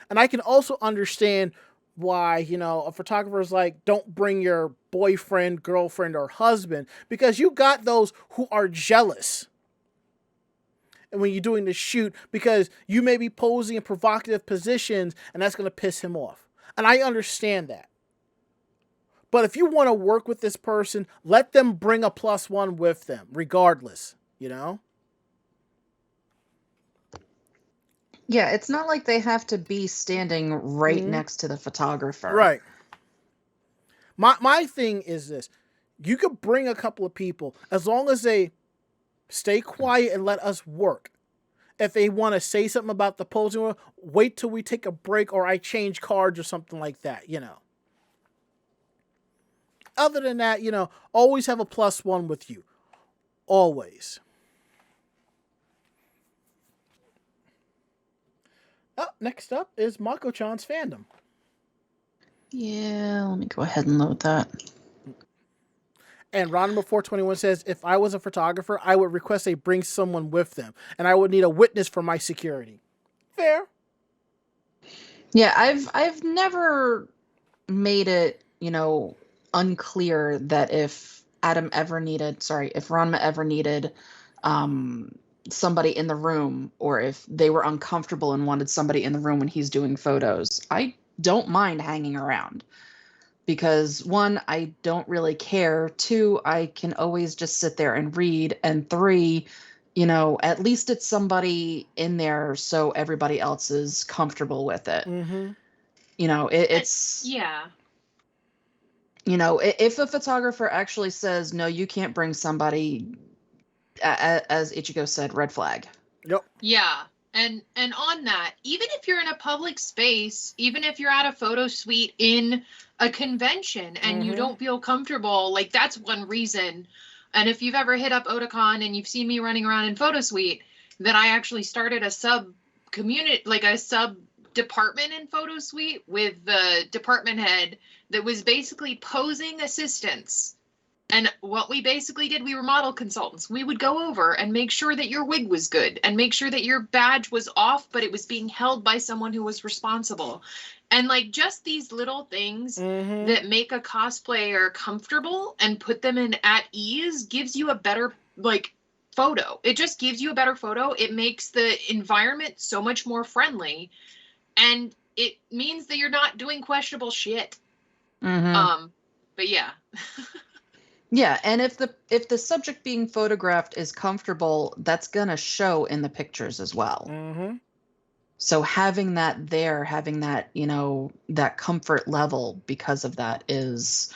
And I can also understand why, a photographer is like, don't bring your boyfriend, girlfriend, or husband, because you got those who are jealous. And when you're doing the shoot, because you may be posing in provocative positions, and that's going to piss him off. And I understand that. But if you want to work with this person, let them bring a +1 with them, regardless, Yeah, it's not like they have to be standing right next to the photographer. Right. My thing is this. You could bring a couple of people as long as they stay quiet and let us work. If they want to say something about the posing, wait till we take a break or I change cards or something like that, Other than that, always have a +1 with you. Always. Next up is Mako-chan's fandom. Yeah, let me go ahead and load that. And Ronima421 says, if I was a photographer, I would request they bring someone with them, and I would need a witness for my security. Fair. Yeah, I've never made it, unclear that if Ronima ever needed somebody in the room, or if they were uncomfortable and wanted somebody in the room when he's doing photos, I don't mind hanging around. Because 1, I don't really care. 2, I can always just sit there and read. And 3, at least it's somebody in there so everybody else is comfortable with it. Mm-hmm. It's... Yeah. If a photographer actually says, no, you can't bring somebody, as Ichigo said, red flag. Yep. Yeah. And on that, even if you're in a public space, even if you're at a photo suite in a convention and you don't feel comfortable, like that's one reason. And if you've ever hit up Otakon and you've seen me running around in photo suite, then I actually started a sub department in photo suite with the department head that was basically posing assistants. And what we basically did, we were model consultants. We would go over and make sure that your wig was good and make sure that your badge was off, but it was being held by someone who was responsible. And like just these little things that make a cosplayer comfortable and put them in at ease gives you a better photo. It just gives you a better photo. It makes the environment so much more friendly. And it means that you're not doing questionable shit. But yeah. Yeah, and if the subject being photographed is comfortable, that's gonna show in the pictures as well. Mm-hmm. So having that there, having that that comfort level because of that is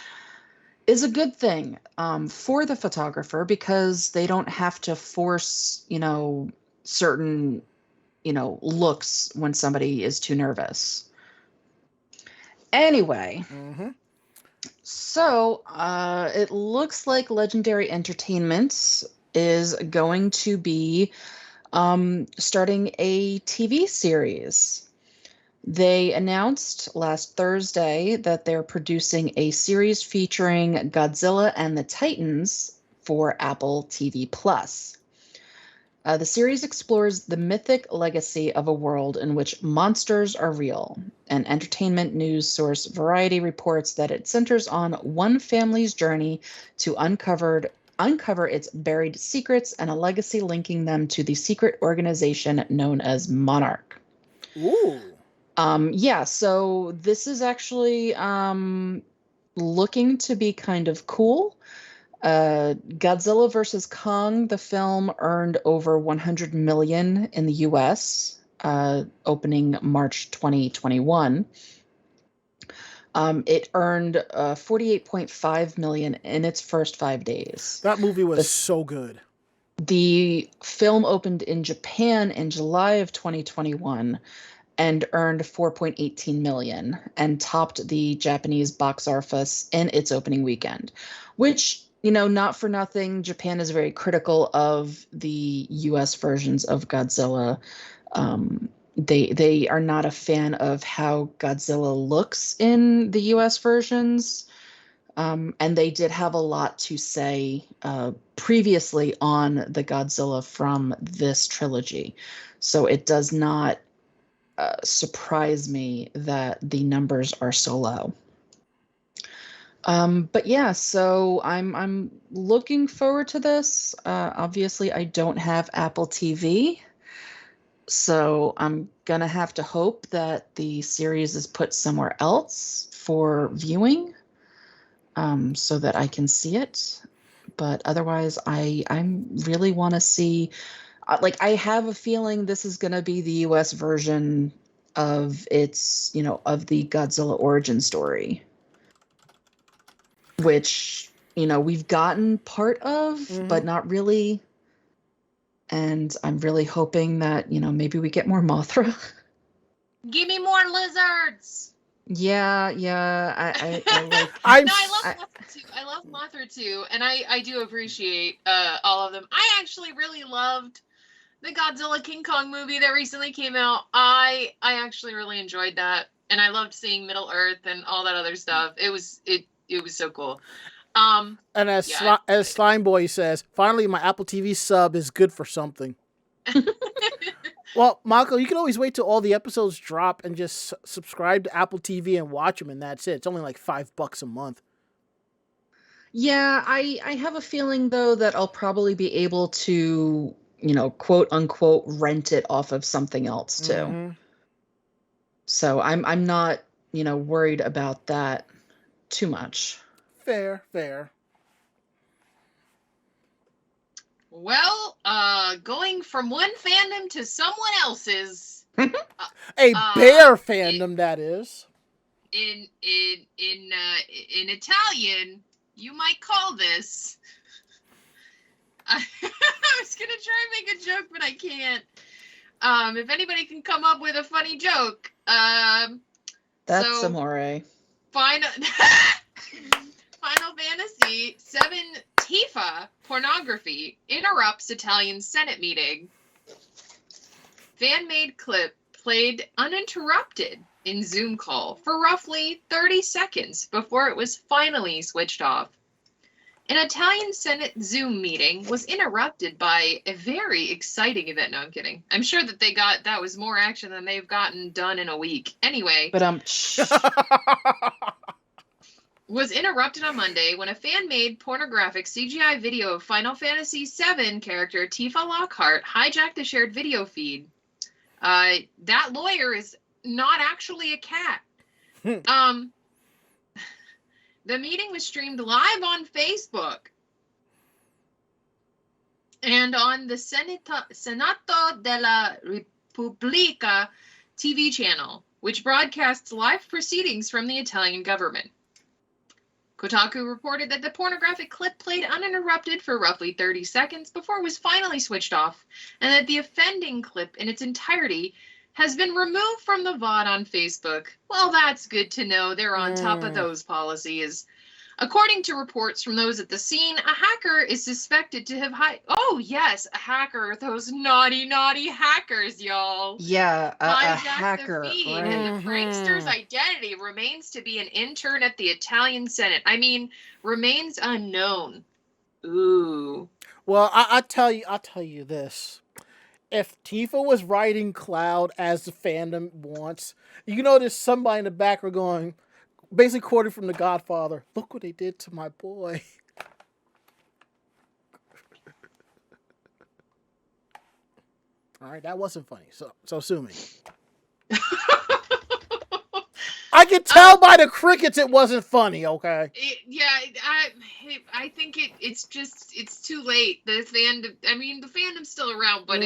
a good thing for the photographer, because they don't have to force certain looks when somebody is too nervous. Anyway. So, it looks like Legendary Entertainment is going to be starting a TV series. They announced last Thursday that they're producing a series featuring Godzilla and the Titans for Apple TV+. The series explores the mythic legacy of a world in which monsters are real. An entertainment news source Variety reports that it centers on one family's journey to uncover its buried secrets and a legacy linking them to the secret organization known as Monarch. Ooh. Yeah, so this is actually looking to be kind of cool. Godzilla vs. Kong, the film, earned over $100 million in the US, opening March 2021. It earned $48.5 million in its first 5 days. That movie was so good. The film opened in Japan in July of 2021 and earned $4.18 million and topped the Japanese box office in its opening weekend, which, not for nothing, Japan is very critical of the US versions of Godzilla. They are not a fan of how Godzilla looks in the US versions. And they did have a lot to say previously on the Godzilla from this trilogy. So it does not surprise me that the numbers are so low. But yeah, so I'm looking forward to this. Obviously, I don't have Apple TV, so I'm gonna have to hope that the series is put somewhere else for viewing, so that I can see it. But otherwise, I really want to see. like I have a feeling this is going to be the US version of its, of the Godzilla origin story, which, we've gotten part of, but not really. And I'm really hoping that, maybe we get more Mothra. Give me more lizards. Yeah. I like. I love Mothra too. I love Mothra too, and I do appreciate all of them. I actually really loved the Godzilla King Kong movie that recently came out. I actually really enjoyed that, and I loved seeing Middle Earth and all that other stuff. It was so cool. And as Slime Boy says, finally my Apple TV sub is good for something. Well, Mako, you can always wait till all the episodes drop and just subscribe to Apple TV and watch them, and that's it. It's only like $5 a month. Yeah, I have a feeling though that I'll probably be able to, quote unquote, rent it off of something else too. Mm-hmm. So I'm not, worried about that too much. Fair. Well, going from one fandom to someone else's. A bear fandom, that is. In Italian, you might call this. I was gonna try and make a joke, but I can't. If anybody can come up with a funny joke, that's amore. Final Fantasy VII Tifa pornography interrupts Italian Senate meeting. Fan-made clip played uninterrupted in Zoom call for roughly 30 seconds before it was finally switched off. An Italian Senate Zoom meeting was interrupted by a very exciting event. No, I'm kidding. I'm sure that that was more action than they've gotten done in a week. Anyway. But was interrupted on Monday when a fan-made pornographic CGI video of Final Fantasy VII character Tifa Lockhart hijacked the shared video feed. That lawyer is not actually a cat. The meeting was streamed live on Facebook and on the Senato della Repubblica TV channel, which broadcasts live proceedings from the Italian government. Kotaku reported that the pornographic clip played uninterrupted for roughly 30 seconds before it was finally switched off, and that the offending clip in its entirety has been removed from the VOD on Facebook. Well, that's good to know. They're on top of those policies. According to reports from those at the scene, a hacker is suspected to have Oh, yes, a hacker. Those naughty, naughty hackers, y'all. Yeah, a hacker. The feed, and the prankster's identity remains to be an intern at the Italian Senate. I mean, remains unknown. Ooh. Well, I'll tell you this. If Tifa was writing Cloud as the fandom wants, you know there's somebody in the background going, basically quoted from The Godfather, look what they did to my boy. All right, that wasn't funny, so sue me. I could tell by the crickets it wasn't funny, okay? I think it's too late. The fandom's still around, but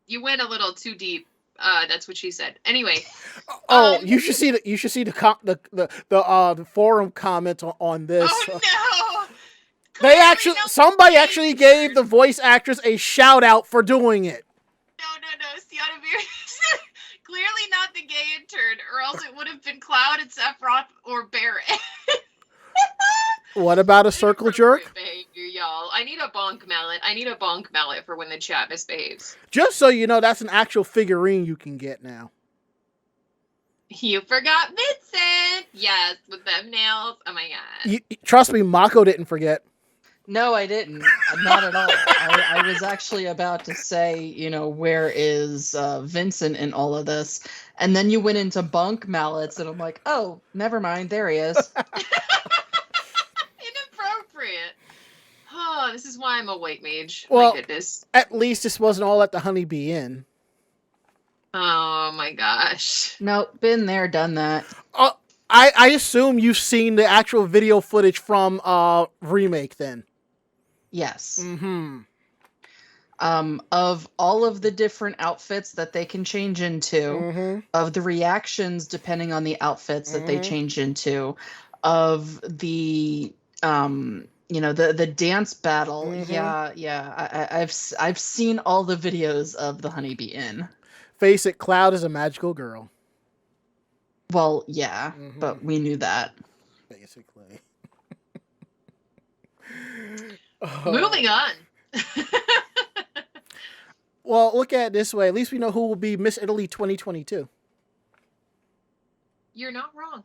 you went a little too deep. That's what she said. Anyway. You should see the forum comments on this. Oh no! Somebody actually gave the voice actress a shout out for doing it. No, Sienna Beer. Clearly not the gay intern, or else it would have been Cloud and Sephiroth or Barrett. What about a circle jerk? Behavior, y'all. I need a bonk mallet for when the chat misbehaves. Just so you know, that's an actual figurine you can get now. You forgot Vincent! Yes, with them nails. Oh my god. Trust me, Mako didn't forget. No, I didn't. Not at all. I was actually about to say, where is Vincent in all of this? And then you went into bunk mallets, and I'm like, oh, never mind. There he is. Inappropriate. Oh, this is why I'm a white mage. Well, my goodness. At least this wasn't all at the Honeybee Inn. Oh my gosh. No, been there, done that. I assume you've seen the actual video footage from Remake then. Yes. Mm-hmm. of all of the different outfits that they can change into, Mm-hmm. of the reactions depending on the outfits that they Mhm. change into, of the the dance battle. Mhm. I've seen all the videos of the Honeybee Inn. Face it, Cloud is a magical girl. Well, yeah, Mhm. but we knew that. Basically. Moving on. Well, look at it this way. At least we know who will be Miss Italy 2022. You're not wrong.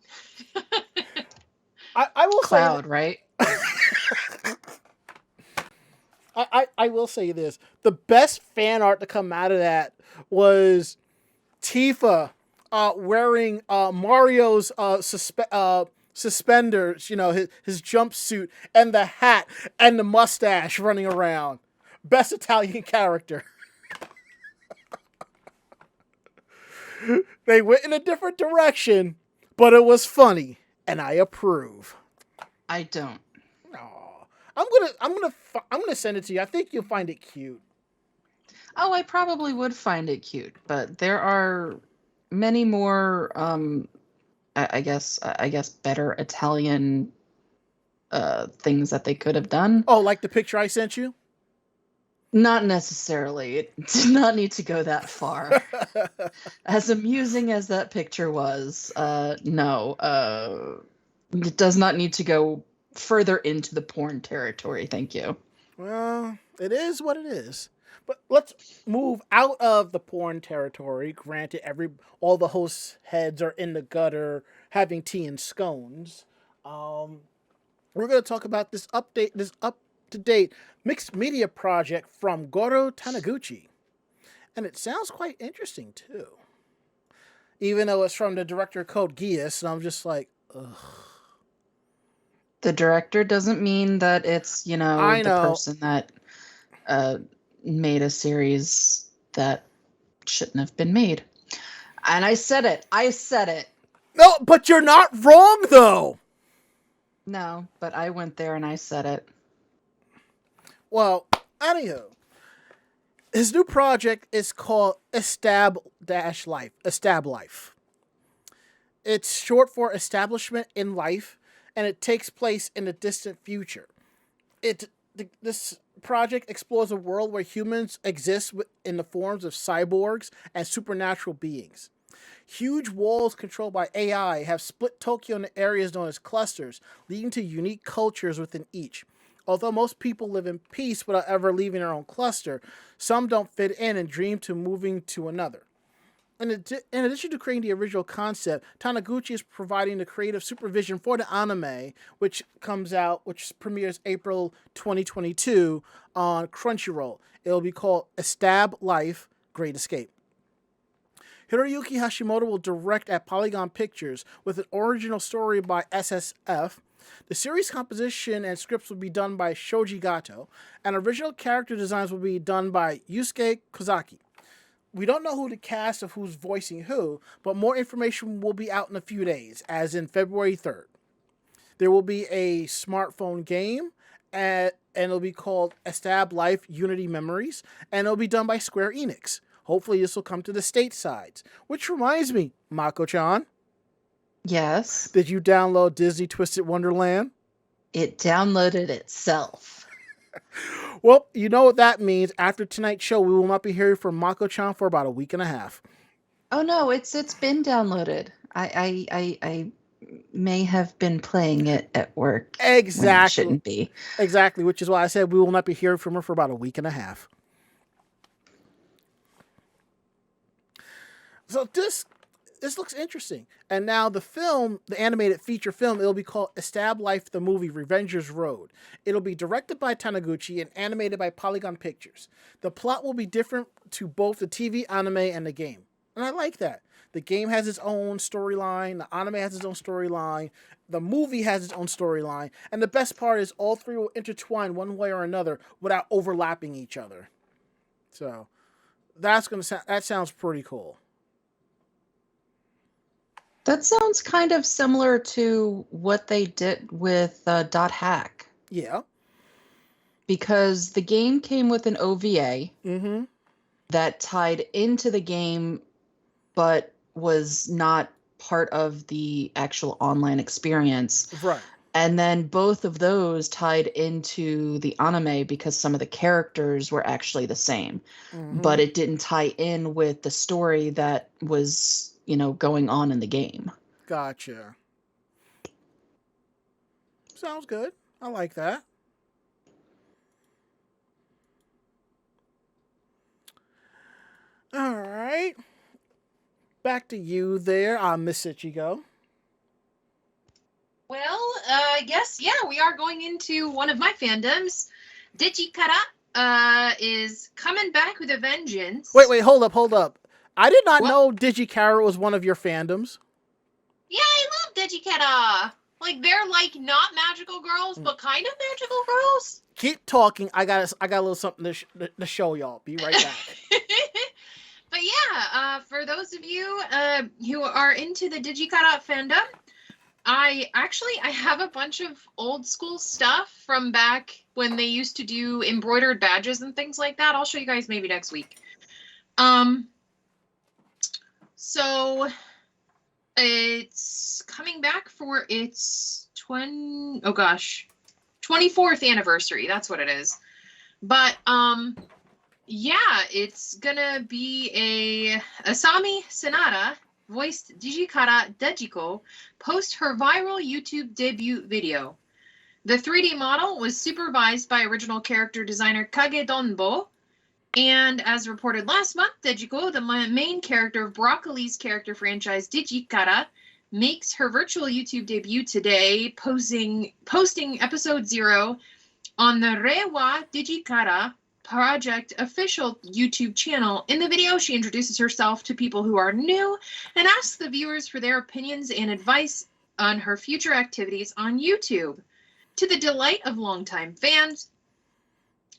I will Cloud, say right? I will say this. The best fan art to come out of that was Tifa wearing Mario's suspenders, his jumpsuit and the hat and the mustache running around. Best Italian character. They went in a different direction, but it was funny, and I approve. I don't. Aw. I'm gonna send it to you. I think you'll find it cute. Oh, I probably would find it cute, but there are many more I guess better Italian things that they could have done. Oh, like the picture I sent you? Not necessarily. It did not need to go that far. As amusing as that picture was, no, it does not need to go further into the porn territory. Thank you. Well, it is what it is. But let's move out of the porn territory. Granted, all the hosts' heads are in the gutter having tea and scones. We're going to talk about this up-to-date mixed media project from Goro Taniguchi. And it sounds quite interesting, too. Even though it's from the director Code Geass, and I'm just like, ugh. The director doesn't mean that it's, the person that made a series that shouldn't have been made. And I said it. No, but you're not wrong, though. No, but I went there and I said it. Well, anywho, his new project is called Estab Life. It's short for Establishment in Life, and it takes place in the distant future. This project explores a world where humans exist in the forms of cyborgs and supernatural beings. Huge walls controlled by AI have split Tokyo into areas known as clusters, leading to unique cultures within each. Although most people live in peace without ever leaving their own cluster, some don't fit in and dream to moving to another. In addition to creating the original concept, Taniguchi is providing the creative supervision for the anime, which premieres April 2022 on Crunchyroll. It'll be called Estab Life: Great Escape. Hiroyuki Hashimoto will direct at Polygon Pictures with an original story by SSF. The series composition and scripts will be done by Shoji Gato, and original character designs will be done by Yusuke Kozaki. We don't know who the cast of who's voicing who, but more information will be out in a few days, as in February 3rd. There will be a smartphone game, and it'll be called Estab Life Unity Memories, and it'll be done by Square Enix. Hopefully this will come to the statesides. Which reminds me, Mako-chan. Yes. Did you download Disney Twisted Wonderland? It downloaded itself. Well, you know what that means. After tonight's show, we will not be hearing from Mako-chan for about a week and a half. Oh no, it's been downloaded. I may have been playing it at work. Exactly. When it shouldn't be. Exactly, which is why I said we will not be hearing from her for about a week and a half. So this looks interesting. And now the animated feature film, it'll be called Estab Life the Movie Revenger's Road. It'll be directed by Taniguchi and animated by Polygon Pictures. The plot will be different to both the TV, anime, and the game. And I like that. The game has its own storyline, the anime has its own storyline, the movie has its own storyline, and the best part is all three will intertwine one way or another without overlapping each other. So that sounds pretty cool. That sounds kind of similar to what they did with Dot Hack. Yeah. because the game came with an OVA Mm-hmm. that tied into the game, but was not part of the actual online experience. Right. And then both of those tied into the anime because some of the characters were actually the same, Mm-hmm. but it didn't tie in with the story that was, going on in the game. Gotcha. Sounds good. I like that. All right. Back to you there, Miss Ichigo. Well, yes, yeah, we are going into one of my fandoms. Dejikara is coming back with a vengeance. Wait, hold up. I did not What? know Digikara was one of your fandoms. Yeah, I love Dejikara. Like, they're like not magical girls, but kind of magical girls. Keep talking. I got a little something to show y'all. Be right back. But yeah, for those of you who are into the Dejikara fandom, I have a bunch of old school stuff from back when they used to do embroidered badges and things like that. I'll show you guys maybe next week. So it's coming back for its 24th anniversary. That's what it is. But yeah, it's gonna be a Asami Sanada voiced Dejikara Dejiko post her viral YouTube debut video. The 3D model was supervised by original character designer Kage Donbo, and as reported last month, Dejiko, the main character of Broccoli's character franchise Dejikara, makes her virtual YouTube debut today, posting episode 0 on the Reiwa Dejikara Project official YouTube channel. In the video, she introduces herself to people who are new and asks the viewers for their opinions and advice on her future activities on YouTube. To the delight of longtime fans,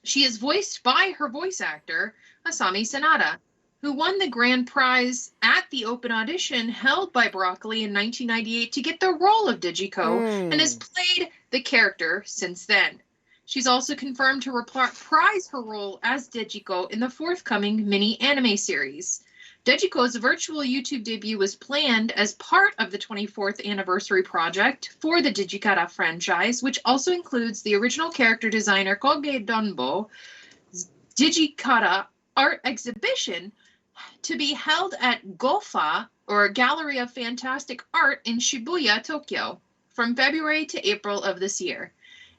she is voiced by her voice actor, Asami Sanada, who won the grand prize at the open audition held by Broccoli in 1998 to get the role of Dejiko and has played the character since then. She's also confirmed to reprise her role as Dejiko in the forthcoming mini-anime series. Dejiko's virtual YouTube debut was planned as part of the 24th anniversary project for the Dejikara franchise, which also includes the original character designer Kage Donbo's Dejikara art exhibition to be held at GOFA, or Gallery of Fantastic Art, in Shibuya, Tokyo, from February to April of this year,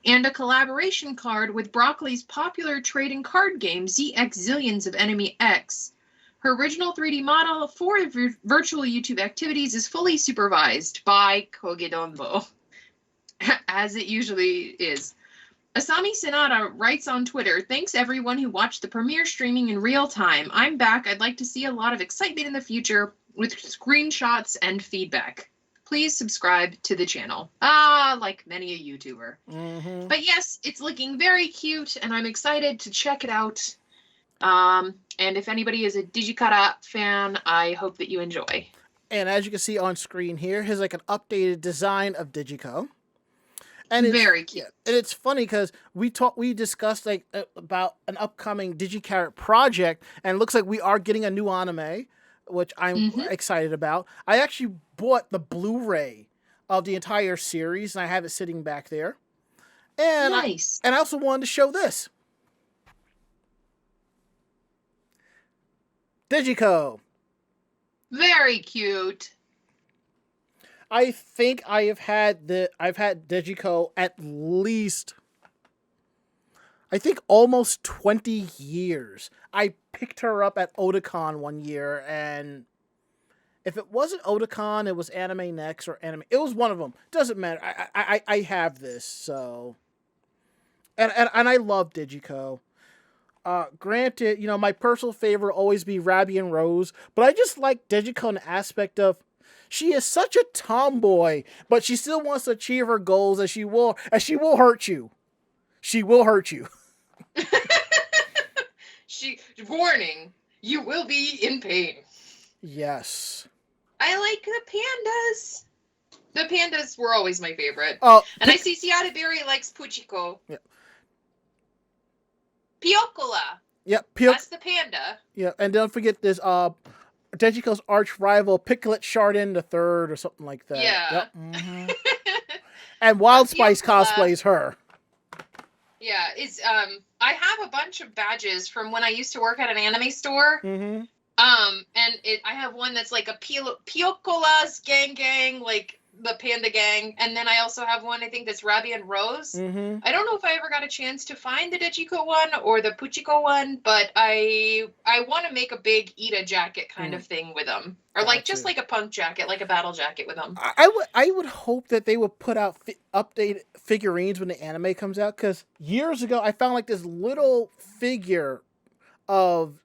and a collaboration card with Broccoli's popular trading card game ZX Zillions of Enemy X. Her original 3D model for virtual YouTube activities is fully supervised by Kage Donbo, as it usually is. Asami Sanada writes on Twitter, "Thanks everyone who watched the premiere streaming in real time. I'm back. I'd like to see a lot of excitement in the future with screenshots and feedback. Please subscribe to the channel." Like many a YouTuber. Mm-hmm. But yes, it's looking very cute, and I'm excited to check it out. And if anybody is a Dejikara fan, I hope that you enjoy. And as you can see on screen here, here's like an updated design of Dejiko. And it's Very cute. And it's funny because we discussed like about an upcoming Dejikara project, and it looks like we are getting a new anime, which I'm excited about. I actually bought the Blu-ray of the entire series, and I have it sitting back there. And Nice. I also wanted to show this. Dejiko. Very cute. I think I've had Dejiko at least, I think, almost 20 years. I picked her up at Otakon one year, and if it wasn't Otakon, it was Anime Next or Anime. It was one of them. Doesn't matter. I have this, so. And I love Dejiko. Granted, my personal favorite will always be Rabi and Rose, but I just like Dejiko in the aspect of she is such a tomboy, but she still wants to achieve her goals, and she will hurt you. She will hurt you. Warning, you will be in pain. Yes. I like the pandas. The pandas were always my favorite. Oh, and I see Ciara Berry likes Puchiko. Yeah. Piocola. Yep, That's the panda. Yeah, and don't forget this Dejiko's arch rival, Piccolet Chardin the Third, or something like that. Yeah. Yep. Mm-hmm. And Wild Spice cosplays her. Yeah, I have a bunch of badges from when I used to work at an anime store. Mm-hmm. And I have one that's like a Piocola's gang, like the panda gang, and then I also have one I think that's Rabi and Rose. Mm-hmm. I don't know if I ever got a chance to find the Dejiko one or the Puchiko one, but I want to make a big Ida jacket kind of thing with them, or like just like a punk jacket, like a battle jacket with them. I would hope that they would put out updated figurines when the anime comes out, because years ago I found like this little figure of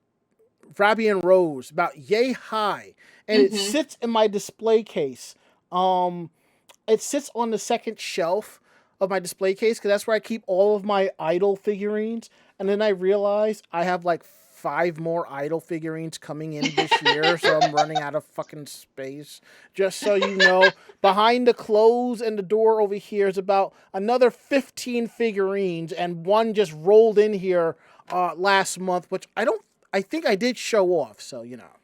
Rabi and Rose about yay high, and it sits in my display case. It sits on the second shelf of my display case because that's where I keep all of my idol figurines. And then I realized I have like 5 more idol figurines coming in this year, so I'm running out of fucking space. Just so you know, behind the clothes and the door over here is about another 15 figurines, and one just rolled in here last month, which I think I did show off, so you know.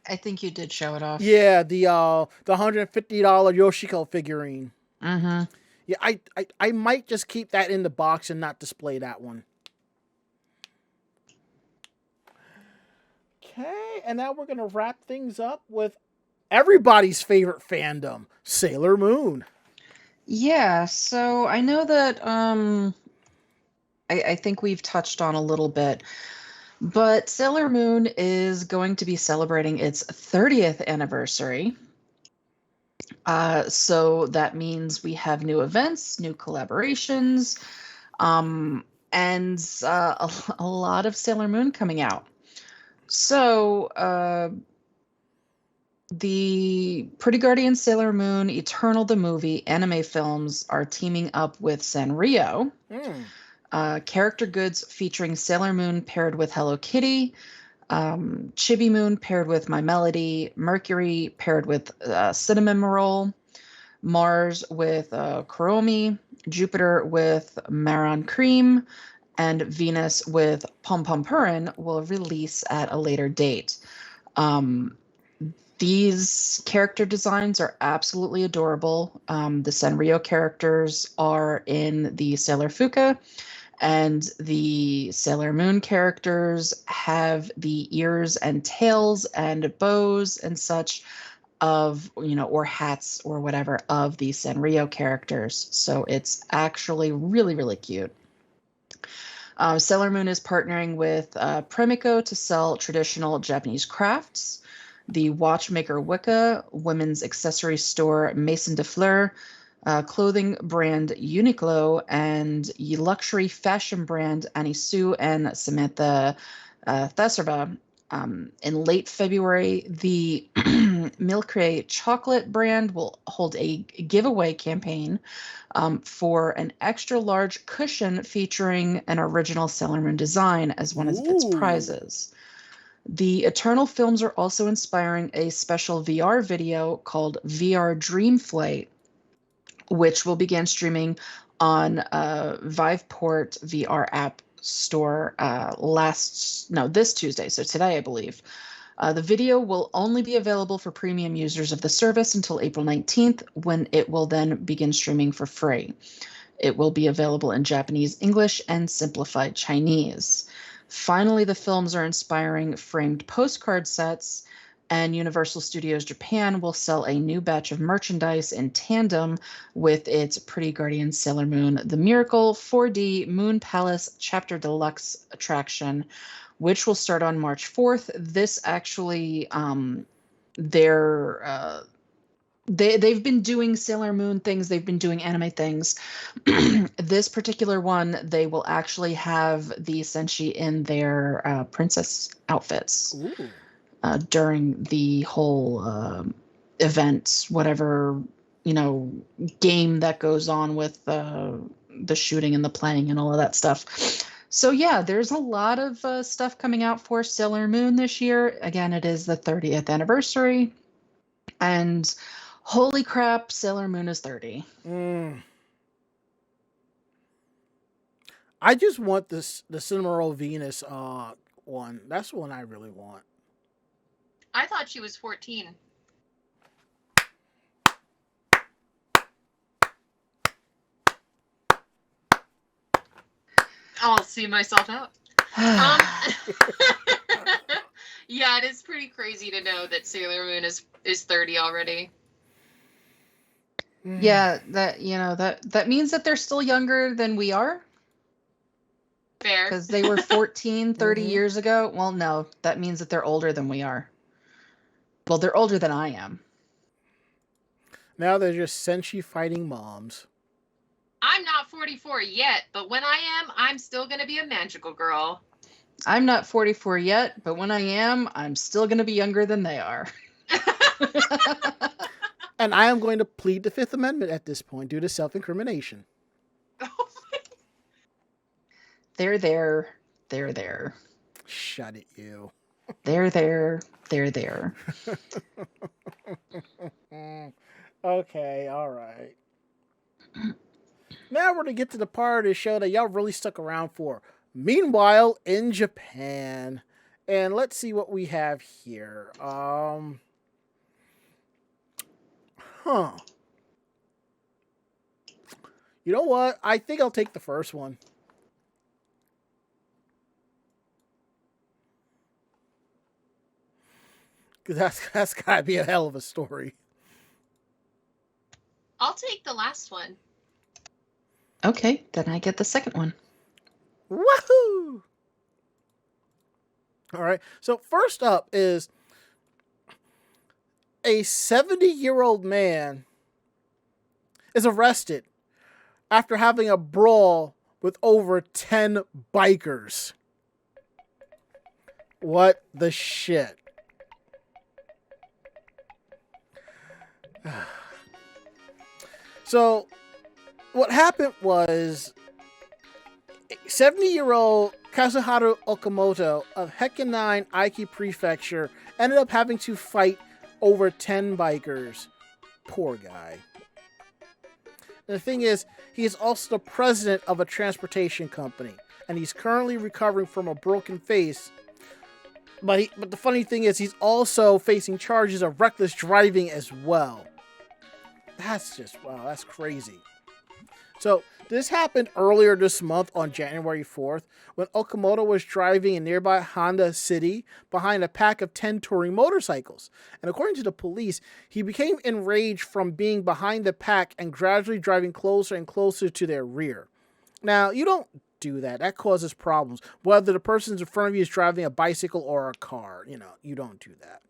I think you did show it off. Yeah, the $150 Yoshiko figurine. Mm-hmm. Yeah, I might just keep that in the box and not display that one. Okay, and now we're gonna wrap things up with everybody's favorite fandom, Sailor Moon. Yeah, so I know that I think we've touched on a little bit, but Sailor Moon is going to be celebrating its 30th anniversary. So that means we have new events, new collaborations, and a lot of Sailor Moon coming out. So the Pretty Guardian Sailor Moon, Eternal the movie, anime films are teaming up with Sanrio. Character goods featuring Sailor Moon paired with Hello Kitty, Chibi Moon paired with My Melody, Mercury paired with Cinnamon Roll, Mars with Kuromi, Jupiter with Maron Cream, and Venus with Pom Pom Purin will release at a later date. These character designs are absolutely adorable. The Sanrio characters are in the Sailor Fuka, and the Sailor Moon characters have the ears and tails and bows and such of, or hats or whatever of the Sanrio characters. So it's actually really, really cute. Sailor Moon is partnering with Premico to sell traditional Japanese crafts. The watchmaker Wicca, women's accessory store Maison de Fleur, clothing brand Uniqlo, and luxury fashion brand Anisu and Samantha Thesserba. In late February, the Milkray chocolate brand will hold a giveaway campaign for an extra large cushion featuring an original Sailor Moon design as one of its prizes. The Eternal films are also inspiring a special VR video called VR Dream Flight, which will begin streaming on Viveport VR app store this Tuesday, so today, I believe. The video will only be available for premium users of the service until April 19th, when it will then begin streaming for free. It will be available in Japanese, English, and simplified Chinese. Finally, the films are inspiring framed postcard sets, and Universal Studios Japan will sell a new batch of merchandise in tandem with its Pretty Guardian Sailor Moon The Miracle 4D Moon Palace Chapter Deluxe attraction, which will start on March 4th. This actually, they've been doing Sailor Moon things, they've been doing anime things. This particular one, they will actually have the Senshi in their princess outfits. During the whole event, whatever, game that goes on with the shooting and the playing and all of that stuff. So yeah, there's a lot of stuff coming out for Sailor Moon this year. Again, it is the 30th anniversary, and holy crap, Sailor Moon is 30. I just want the Cinnamoroll Venus one. That's the one I really want. I thought she was 14. I'll see myself out. Yeah, it is pretty crazy to know that Sailor Moon is 30 already. Yeah, that means that they're still younger than we are. Fair. Because they were 14 30 Mhm. years ago. Well, no, that means that they're older than we are. Well, they're older than I am. Now they're just senshi fighting moms. I'm not 44 yet, but when I am, I'm still going to be a magical girl. I'm not 44 yet, but when I am, I'm still going to be younger than they are. And I am going to plead the Fifth Amendment at this point due to self-incrimination. They're there. They're there. Shut it, you. They're there. They're there. Okay, all right. Now we're going to get to the part of the show that y'all really stuck around for. Meanwhile, in Japan. And let's see what we have here. You know what? I think I'll take the first one. Because that's got to be a hell of a story. I'll take the last one. Okay, then I get the second one. Woohoo! All right. So first up is a 70-year-old man is arrested after having a brawl with over 10 bikers. What the shit? So, what happened was 70-year-old Kazuharu Okamoto of Hekinine Aiki Prefecture ended up having to fight over 10 bikers. Poor guy. And the thing is, he is also the president of a transportation company, and he's currently recovering from a broken face. But the funny thing is, he's also facing charges of reckless driving as well. That's just, wow, that's crazy. So, this happened earlier this month on January 4th when Okamoto was driving in nearby Honda City behind a pack of 10 touring motorcycles. And according to the police, he became enraged from being behind the pack and gradually driving closer and closer to their rear. Now, you don't do that. That causes problems. Whether the person in front of you is driving a bicycle or a car, you don't do that.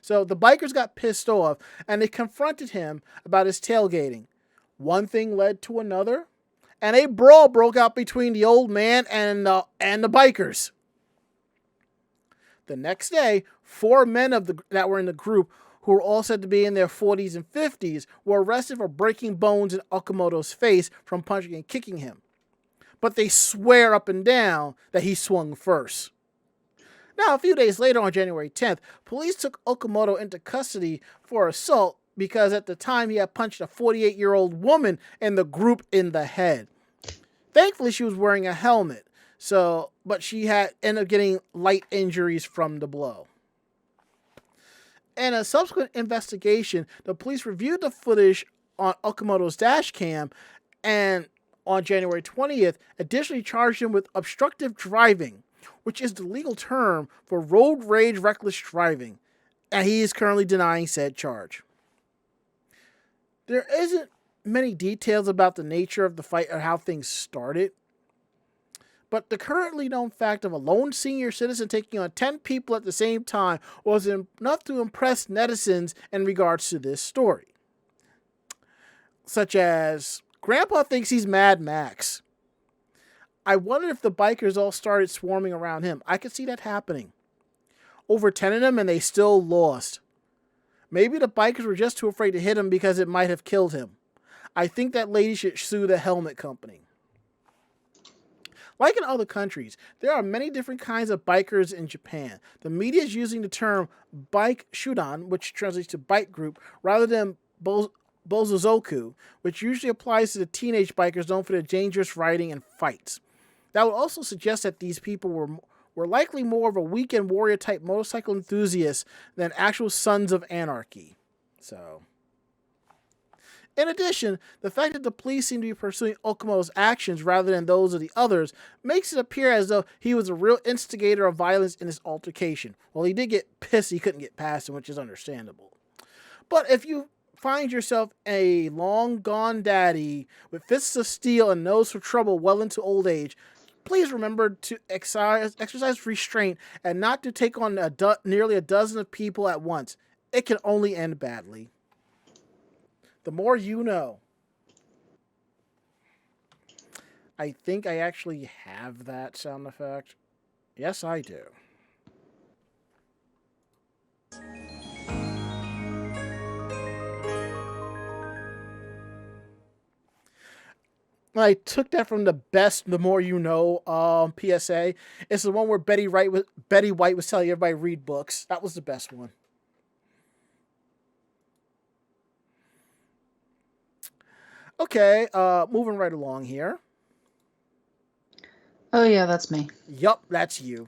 So the bikers got pissed off and they confronted him about his tailgating. One thing led to another, and a brawl broke out between the old man and the bikers. The next day, 4 men that were in the group, who were all said to be in their 40s and 50s, were arrested for breaking bones in Okamoto's face from punching and kicking him. But they swear up and down that he swung first. Now, a few days later, on January 10th, police took Okamoto into custody for assault because at the time he had punched a 48-year-old woman in the group in the head. Thankfully, she was wearing a helmet, but she had ended up getting light injuries from the blow. In a subsequent investigation, the police reviewed the footage on Okamoto's dash cam and on January 20th, additionally charged him with obstructive driving, which is the legal term for road rage reckless driving, and he is currently denying said charge. There isn't many details about the nature of the fight or how things started, but the currently known fact of a lone senior citizen taking on 10 people at the same time was enough to impress netizens in regards to this story. Such as, Grandpa thinks he's Mad Max. I wonder if the bikers all started swarming around him. I could see that happening. Over 10 of them and they still lost. Maybe the bikers were just too afraid to hit him because it might have killed him. I think that lady should sue the helmet company. Like in other countries, there are many different kinds of bikers in Japan. The media is using the term bike shudan, which translates to bike group, rather than bozozoku, which usually applies to the teenage bikers known for their dangerous riding and fights. That would also suggest that these people were likely more of a weekend warrior type motorcycle enthusiasts than actual sons of anarchy. So, in addition, the fact that the police seem to be pursuing Okamoto's actions rather than those of the others makes it appear as though he was a real instigator of violence in this altercation. Well, he did get pissed he couldn't get past him, which is understandable. But if you find yourself a long-gone daddy with fists of steel and nose for trouble well into old age, please remember to exercise restraint and not to take on nearly a dozen of people at once. It can only end badly. The more you know. I think I actually have that sound effect. Yes, I do. I took that from the best The More You Know PSA. It's the one where Betty White was telling everybody to read books. That was the best one. Okay, moving right along here. Oh yeah, that's me. Yup, that's you.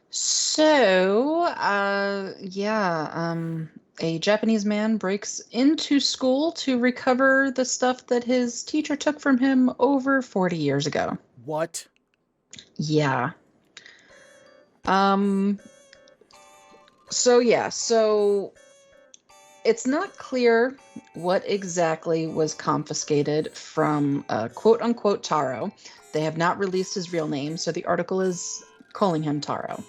So, a Japanese man breaks into school to recover the stuff that his teacher took from him over 40 years ago. What? Yeah. So it's not clear what exactly was confiscated from quote unquote Taro. They have not released his real name, so the article is calling him Taro.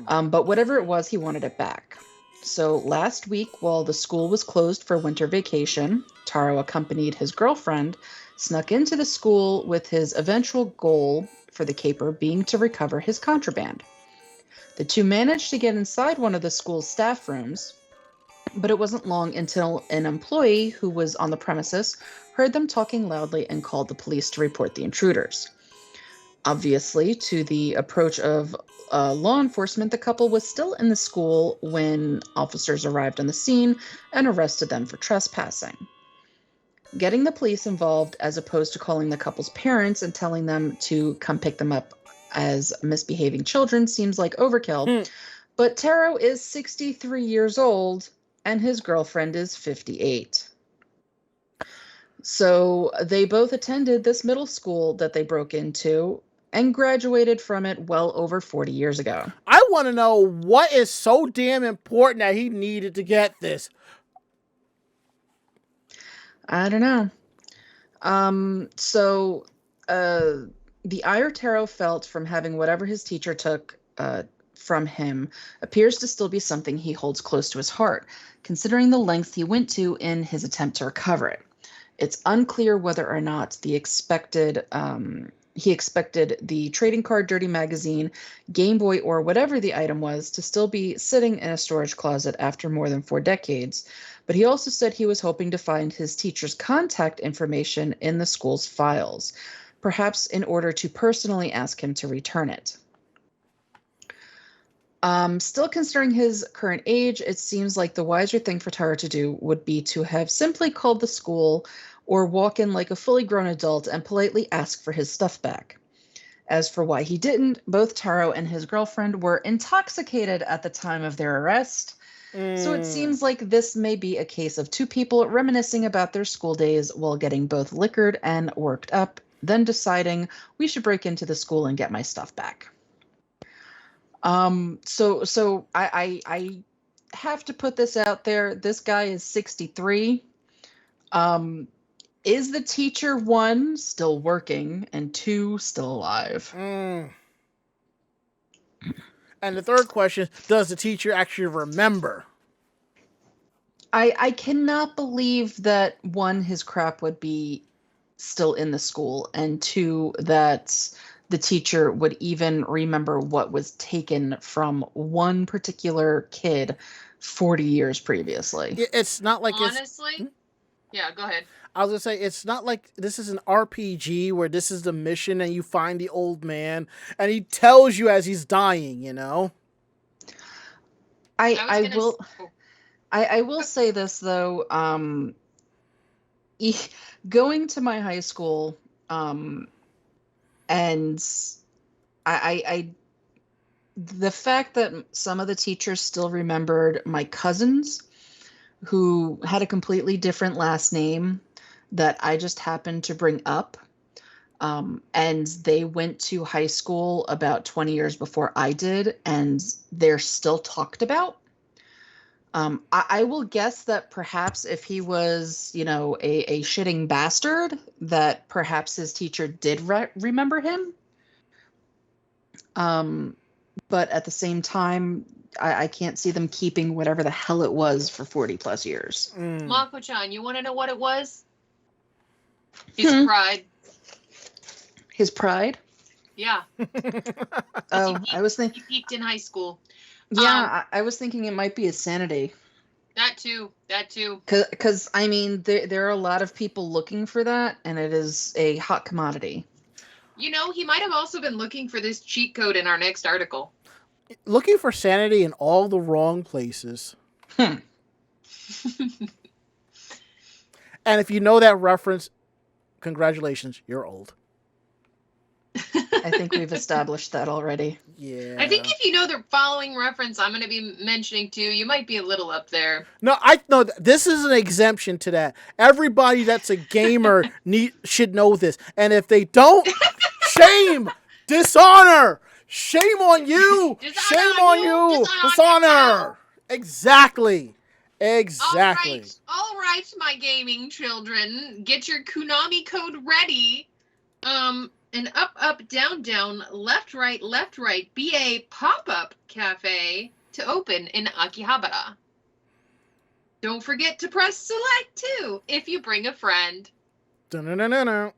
But whatever it was, he wanted it back. So last week, while the school was closed for winter vacation, Taro accompanied his girlfriend, snuck into the school with his eventual goal for the caper being to recover his contraband. The two managed to get inside one of the school's staff rooms, but it wasn't long until an employee who was on the premises heard them talking loudly and called the police to report the intruders. Obviously, to the approach of law enforcement, the couple was still in the school when officers arrived on the scene and arrested them for trespassing. Getting the police involved, as opposed to calling the couple's parents and telling them to come pick them up as misbehaving children, seems like overkill. But Taro is 63 years old and his girlfriend is 58. So they both attended this middle school that they broke into and graduated from it well over 40 years ago. I want to know what is so damn important that he needed to get this. I don't know. The ire Taro felt from having whatever his teacher took from him appears to still be something he holds close to his heart, considering the lengths he went to in his attempt to recover it. It's unclear whether or not he expected the trading card dirty magazine, Game Boy, or whatever the item was to still be sitting in a storage closet after more than 4 decades. But he also said he was hoping to find his teacher's contact information in the school's files, perhaps in order to personally ask him to return it. Still considering his current age, it seems like the wiser thing for Taro to do would be to have simply called the school or walk in like a fully grown adult and politely ask for his stuff back. As for why he didn't, both Taro and his girlfriend were intoxicated at the time of their arrest. So it seems like this may be a case of two people reminiscing about their school days while getting both liquored and worked up, then deciding we should break into the school and get my stuff back. So I have to put this out there. This guy is 63. Is the teacher, 1, still working, and 2, still alive? And the third question, does the teacher actually remember? I cannot believe that, 1, his crap would be still in the school, and 2, that the teacher would even remember what was taken from one particular kid 40 years previously. It's not like honestly. Yeah, go ahead. I was going to say, it's not like this is an RPG where this is the mission and you find the old man and he tells you as he's dying, you know? I will say this, though. Going to my high school, And I the fact that some of the teachers still remembered my cousins who had a completely different last name that I just happened to bring up. And they went to high school about 20 years before I did, and they're still talked about. I will guess that perhaps if he was, a shitting bastard, that perhaps his teacher did remember him. But at the same time, I can't see them keeping whatever the hell it was for 40 plus years. Mako-chan, you want to know what it was? His pride. His pride? Yeah. Oh, I was thinking he peaked in high school. Yeah, I was thinking it might be his sanity. That too. Because I mean, there are a lot of people looking for that, and it is a hot commodity. He might have also been looking for this cheat code in our next article. Looking for sanity in all the wrong places. And if you know that reference, congratulations, you're old. I think we've established that already. Yeah. I think if you know the following reference I'm going to be mentioning too, you might be a little up there. No, this is an exemption to that. Everybody that's a gamer should know this. And if they don't, shame, dishonor, shame on you, shame on you, dishonor. Exactly. All right, my gaming children, get your Konami code ready. An up, down, left, right, BA pop-up cafe to open in Akihabara. Don't forget to press select, too, if you bring a friend. Dun-dun-dun-dun-dun.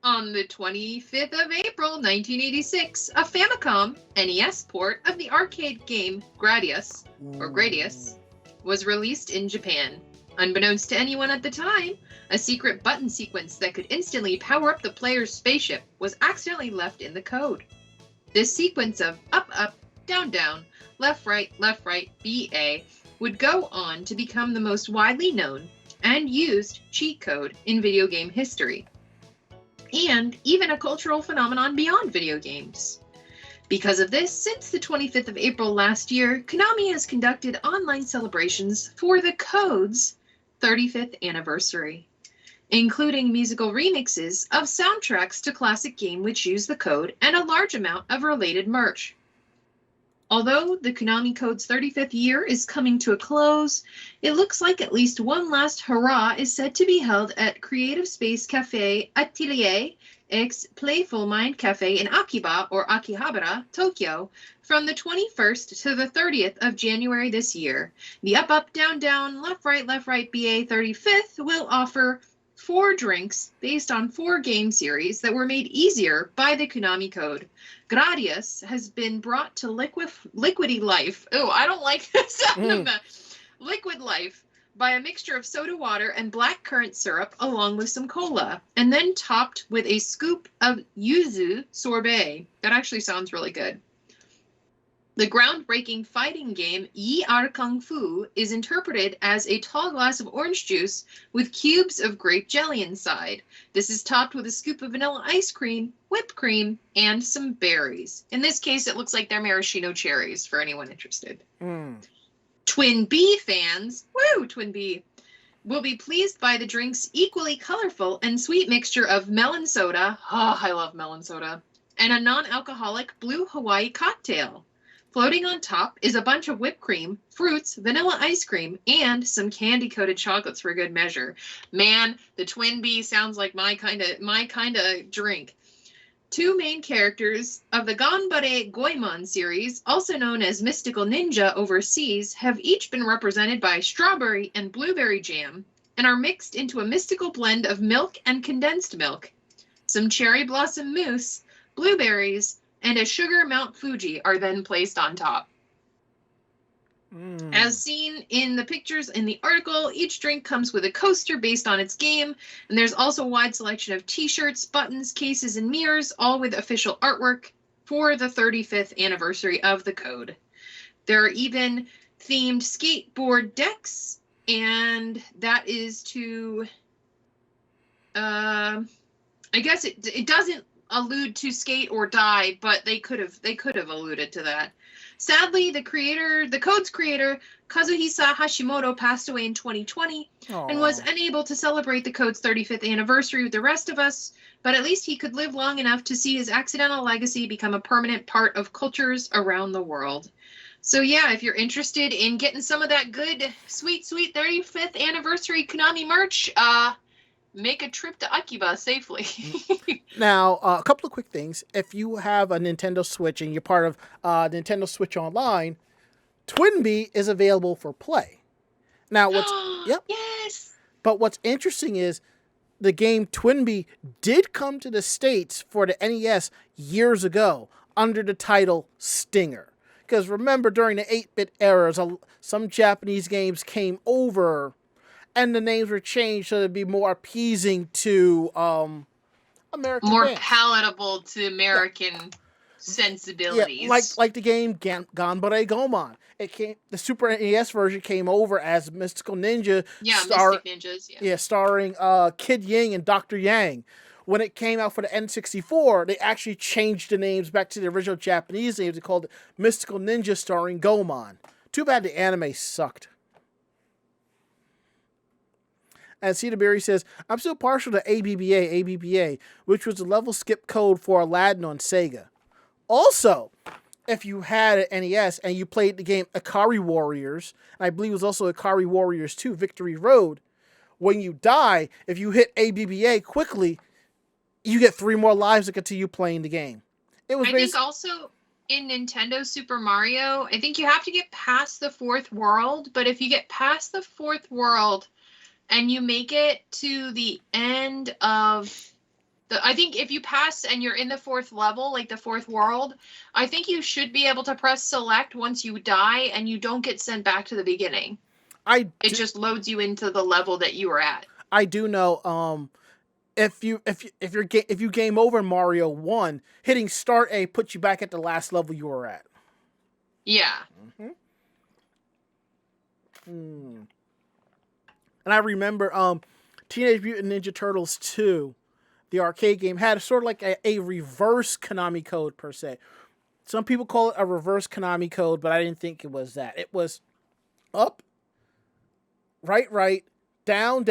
On the 25th of April, 1986, a Famicom NES port of the arcade game Gradius was released in Japan. Unbeknownst to anyone at the time, a secret button sequence that could instantly power up the player's spaceship was accidentally left in the code. This sequence of up, down, left, right, BA would go on to become the most widely known and used cheat code in video game history, and even a cultural phenomenon beyond video games. Because of this, since the 25th of April last year, Konami has conducted online celebrations for the code's 35th anniversary, including musical remixes of soundtracks to classic game which use the code and a large amount of related merch. Although the Konami Code's 35th year is coming to a close, it looks like at least one last hurrah is said to be held at Creative Space Cafe Atelier X Playful Mind Cafe in Akiba or Akihabara, Tokyo, from the 21st to the 30th of January this year. The up, down, left, right, BA 35th will offer 4 drinks based on 4 game series that were made easier by the Konami Code. Gradius has been brought to liquidy life. Oh, I don't like the sound of that. Liquid life by a mixture of soda water and black currant syrup along with some cola, and then topped with a scoop of yuzu sorbet. That actually sounds really good. The groundbreaking fighting game Yi Ar Kung Fu is interpreted as a tall glass of orange juice with cubes of grape jelly inside. This is topped with a scoop of vanilla ice cream, whipped cream, and some berries. In this case, it looks like they're maraschino cherries for anyone interested. Twin B fans, Twin B, will be pleased by the drink's equally colorful and sweet mixture of melon soda, I love melon soda, and a non-alcoholic blue Hawaii cocktail. Floating on top is a bunch of whipped cream, fruits, vanilla ice cream, and some candy-coated chocolates for good measure. Man, the Twin B sounds like my kind of drink. 2 main characters of the Ganbare Goemon series, also known as Mystical Ninja overseas, have each been represented by strawberry and blueberry jam and are mixed into a mystical blend of milk and condensed milk. Some cherry blossom mousse, blueberries, and a sugar Mount Fuji are then placed on top. As seen in the pictures in the article, each drink comes with a coaster based on its game, and there's also a wide selection of t-shirts, buttons, cases, and mirrors, all with official artwork for the 35th anniversary of the code. There are even themed skateboard decks, and that is to, I guess it doesn't allude to skate or die, but they could have alluded to that. Sadly, the Code's creator, Kazuhisa Hashimoto, passed away in 2020 and was unable to celebrate the Code's 35th anniversary with the rest of us, but at least he could live long enough to see his accidental legacy become a permanent part of cultures around the world. So yeah, if you're interested in getting some of that good, sweet 35th anniversary Konami merch, make a trip to Akiba safely. Now, a couple of quick things. If you have a Nintendo Switch and you're part of Nintendo Switch Online, Twinbee is available for play. Now, Yes. But what's interesting is the game Twinbee did come to the States for the NES years ago under the title Stinger. Because remember, during the 8-bit era, some Japanese games came over and the names were changed so they'd be more appeasing to American More fans. Palatable to American sensibilities. Yeah, like the game Ganbare Goemon. The Super NES version came over as Mystical Ninja. Mystic Ninjas. Yeah, starring Kid Ying and Dr. Yang. When it came out for the N64, they actually changed the names back to the original Japanese names. They called it Mystical Ninja starring Goemon. Too bad the anime sucked. And Cedar Berry says, I'm still partial to ABBA, which was the level skip code for Aladdin on Sega. Also, if you had an NES and you played the game Ikari Warriors, and I believe it was also Ikari Warriors 2 Victory Road, when you die, if you hit ABBA quickly, you get 3 more lives to continue playing the game. I think also in Nintendo Super Mario, I think you have to get past the 4th world, but if you get past the 4th world and you make it to the end of I think if you pass and you're in the 4th level, like the 4th world, I think you should be able to press select once you die and you don't get sent back to the beginning. It just loads you into the level that you were at. I do know if you game over Mario 1, hitting Start A puts you back at the last level you were at. Yeah. And I remember Teenage Mutant Ninja Turtles 2, the arcade game, had sort of like a reverse Konami code per se. Some people call it a reverse Konami code, but I didn't think it was that. It was up, right, down,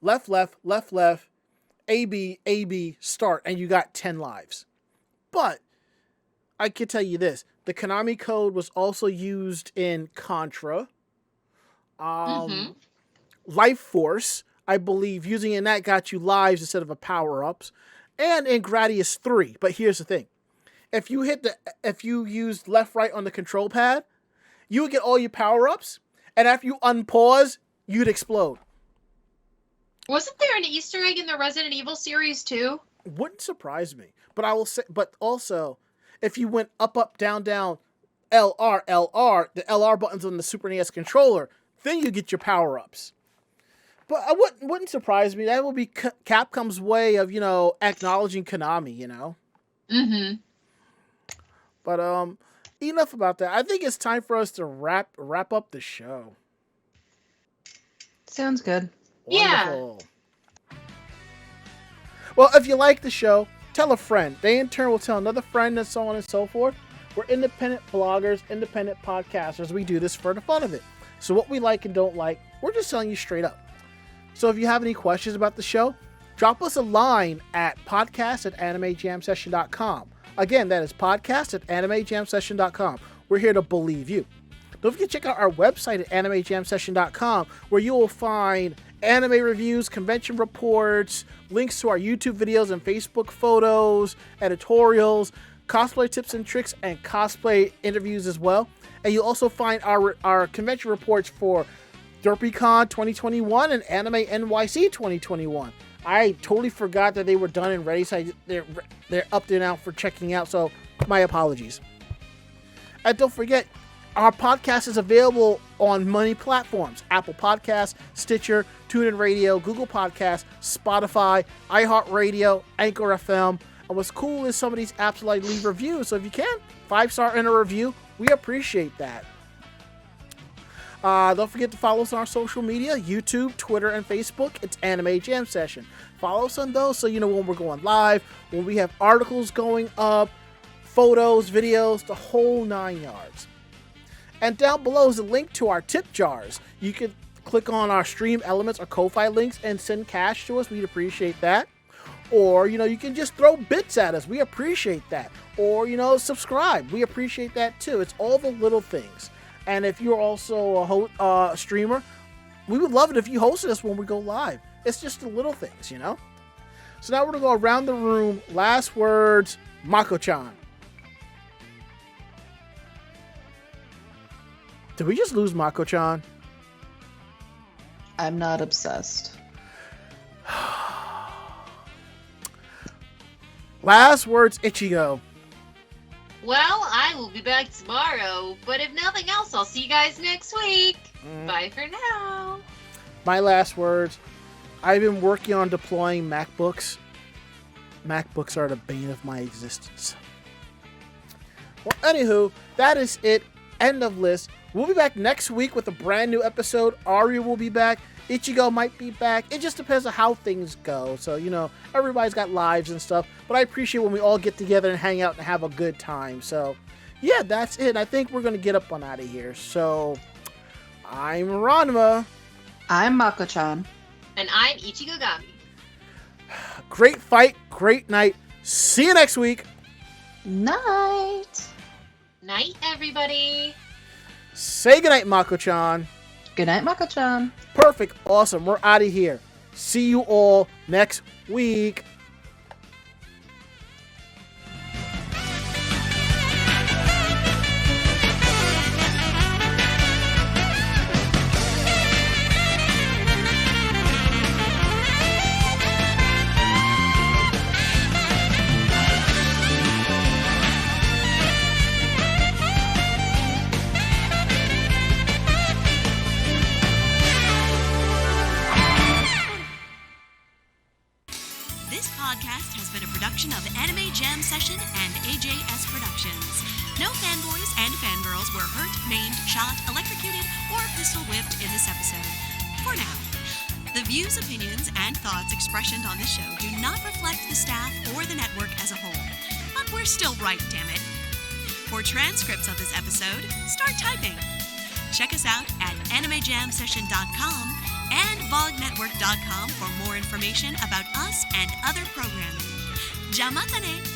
left, A, B, start, and you got 10 lives. But I can tell you this, the Konami code was also used in Contra, Life Force, I believe using in that got you lives instead of a power-ups, and in Gradius 3. But here's the thing. If you used left, right on the control pad, you would get all your power-ups, and after you unpause, you'd explode. Wasn't there an Easter egg in the Resident Evil series too? Wouldn't surprise me. But I will say, but also, if you went up, down, LR, the LR buttons on the Super NES controller, then you get your power-ups. But I wouldn't surprise me. That would be Capcom's way of, acknowledging Konami, But enough about that. I think it's time for us to wrap up the show. Sounds good. Wonderful. Yeah. Well, if you like the show, tell a friend. They in turn will tell another friend and so on and so forth. We're independent bloggers, independent podcasters. We do this for the fun of it. So what we like and don't like, we're just telling you straight up. So if you have any questions about the show, drop us a line at podcast@animejamsession.com. Again, that is podcast@animejamsession.com. We're here to believe you. Don't forget to check out our website at animejamsession.com, where you will find anime reviews, convention reports, links to our YouTube videos and Facebook photos, editorials, cosplay tips and tricks, and cosplay interviews as well. And you'll also find our convention reports for DerpyCon 2021 and Anime NYC 2021. I totally forgot that they were done and ready, so they're up there now for checking out, so my apologies. And don't forget, our podcast is available on many platforms: Apple Podcasts, Stitcher, TuneIn Radio, Google Podcasts, Spotify, iHeartRadio, Anchor FM. And what's cool is some of these apps like leave reviews, so if you can, 5-star in a review, we appreciate that. Don't forget to follow us on our social media, YouTube, Twitter, and Facebook. It's Anime Jam Session. Follow us on those so you know when we're going live, when we have articles going up, photos, videos, the whole 9 yards. And down below is a link to our tip jars. You can click on our stream elements or Ko-Fi links and send cash to us. We'd appreciate that. Or, you can just throw bits at us. We appreciate that. Or, subscribe. We appreciate that too. It's all the little things. And if you're also a streamer, we would love it if you hosted us when we go live. It's just the little things, So now we're going to go around the room. Last words, Mako-chan. Did we just lose Mako-chan? I'm not obsessed. Last words, Ichigo. Well, I will be back tomorrow, but if nothing else, I'll see you guys next week. Bye for now. My last words, I've been working on deploying MacBooks. MacBooks are the bane of my existence. Well, anywho, that is it. End of list. We'll be back next week with a brand new episode. Ari will be back. Ichigo might be back. It just depends on how things go. So, everybody's got lives and stuff. But I appreciate when we all get together and hang out and have a good time. So, yeah, that's it. I think we're going to get up on out of here. So, I'm Ranma. I'm Mako-chan. And I'm Ichigo Gami. Great fight. Great night. See you next week. Night. Night, everybody. Say goodnight, Mako-chan. Good night, Mako-chan. Perfect. Awesome. We're out of here. See you all next week. This podcast has been a production of Anime Jam Session and AJS Productions. No fanboys and fangirls were hurt, maimed, shot, electrocuted, or pistol whipped in this episode. For now. The views, opinions, and thoughts expressed on this show do not reflect the staff or the network as a whole. But we're still right, damn it. For transcripts of this episode, start typing. Check us out at animejamsession.com and vognetwork.com for more information about us and other programming. Jamatane!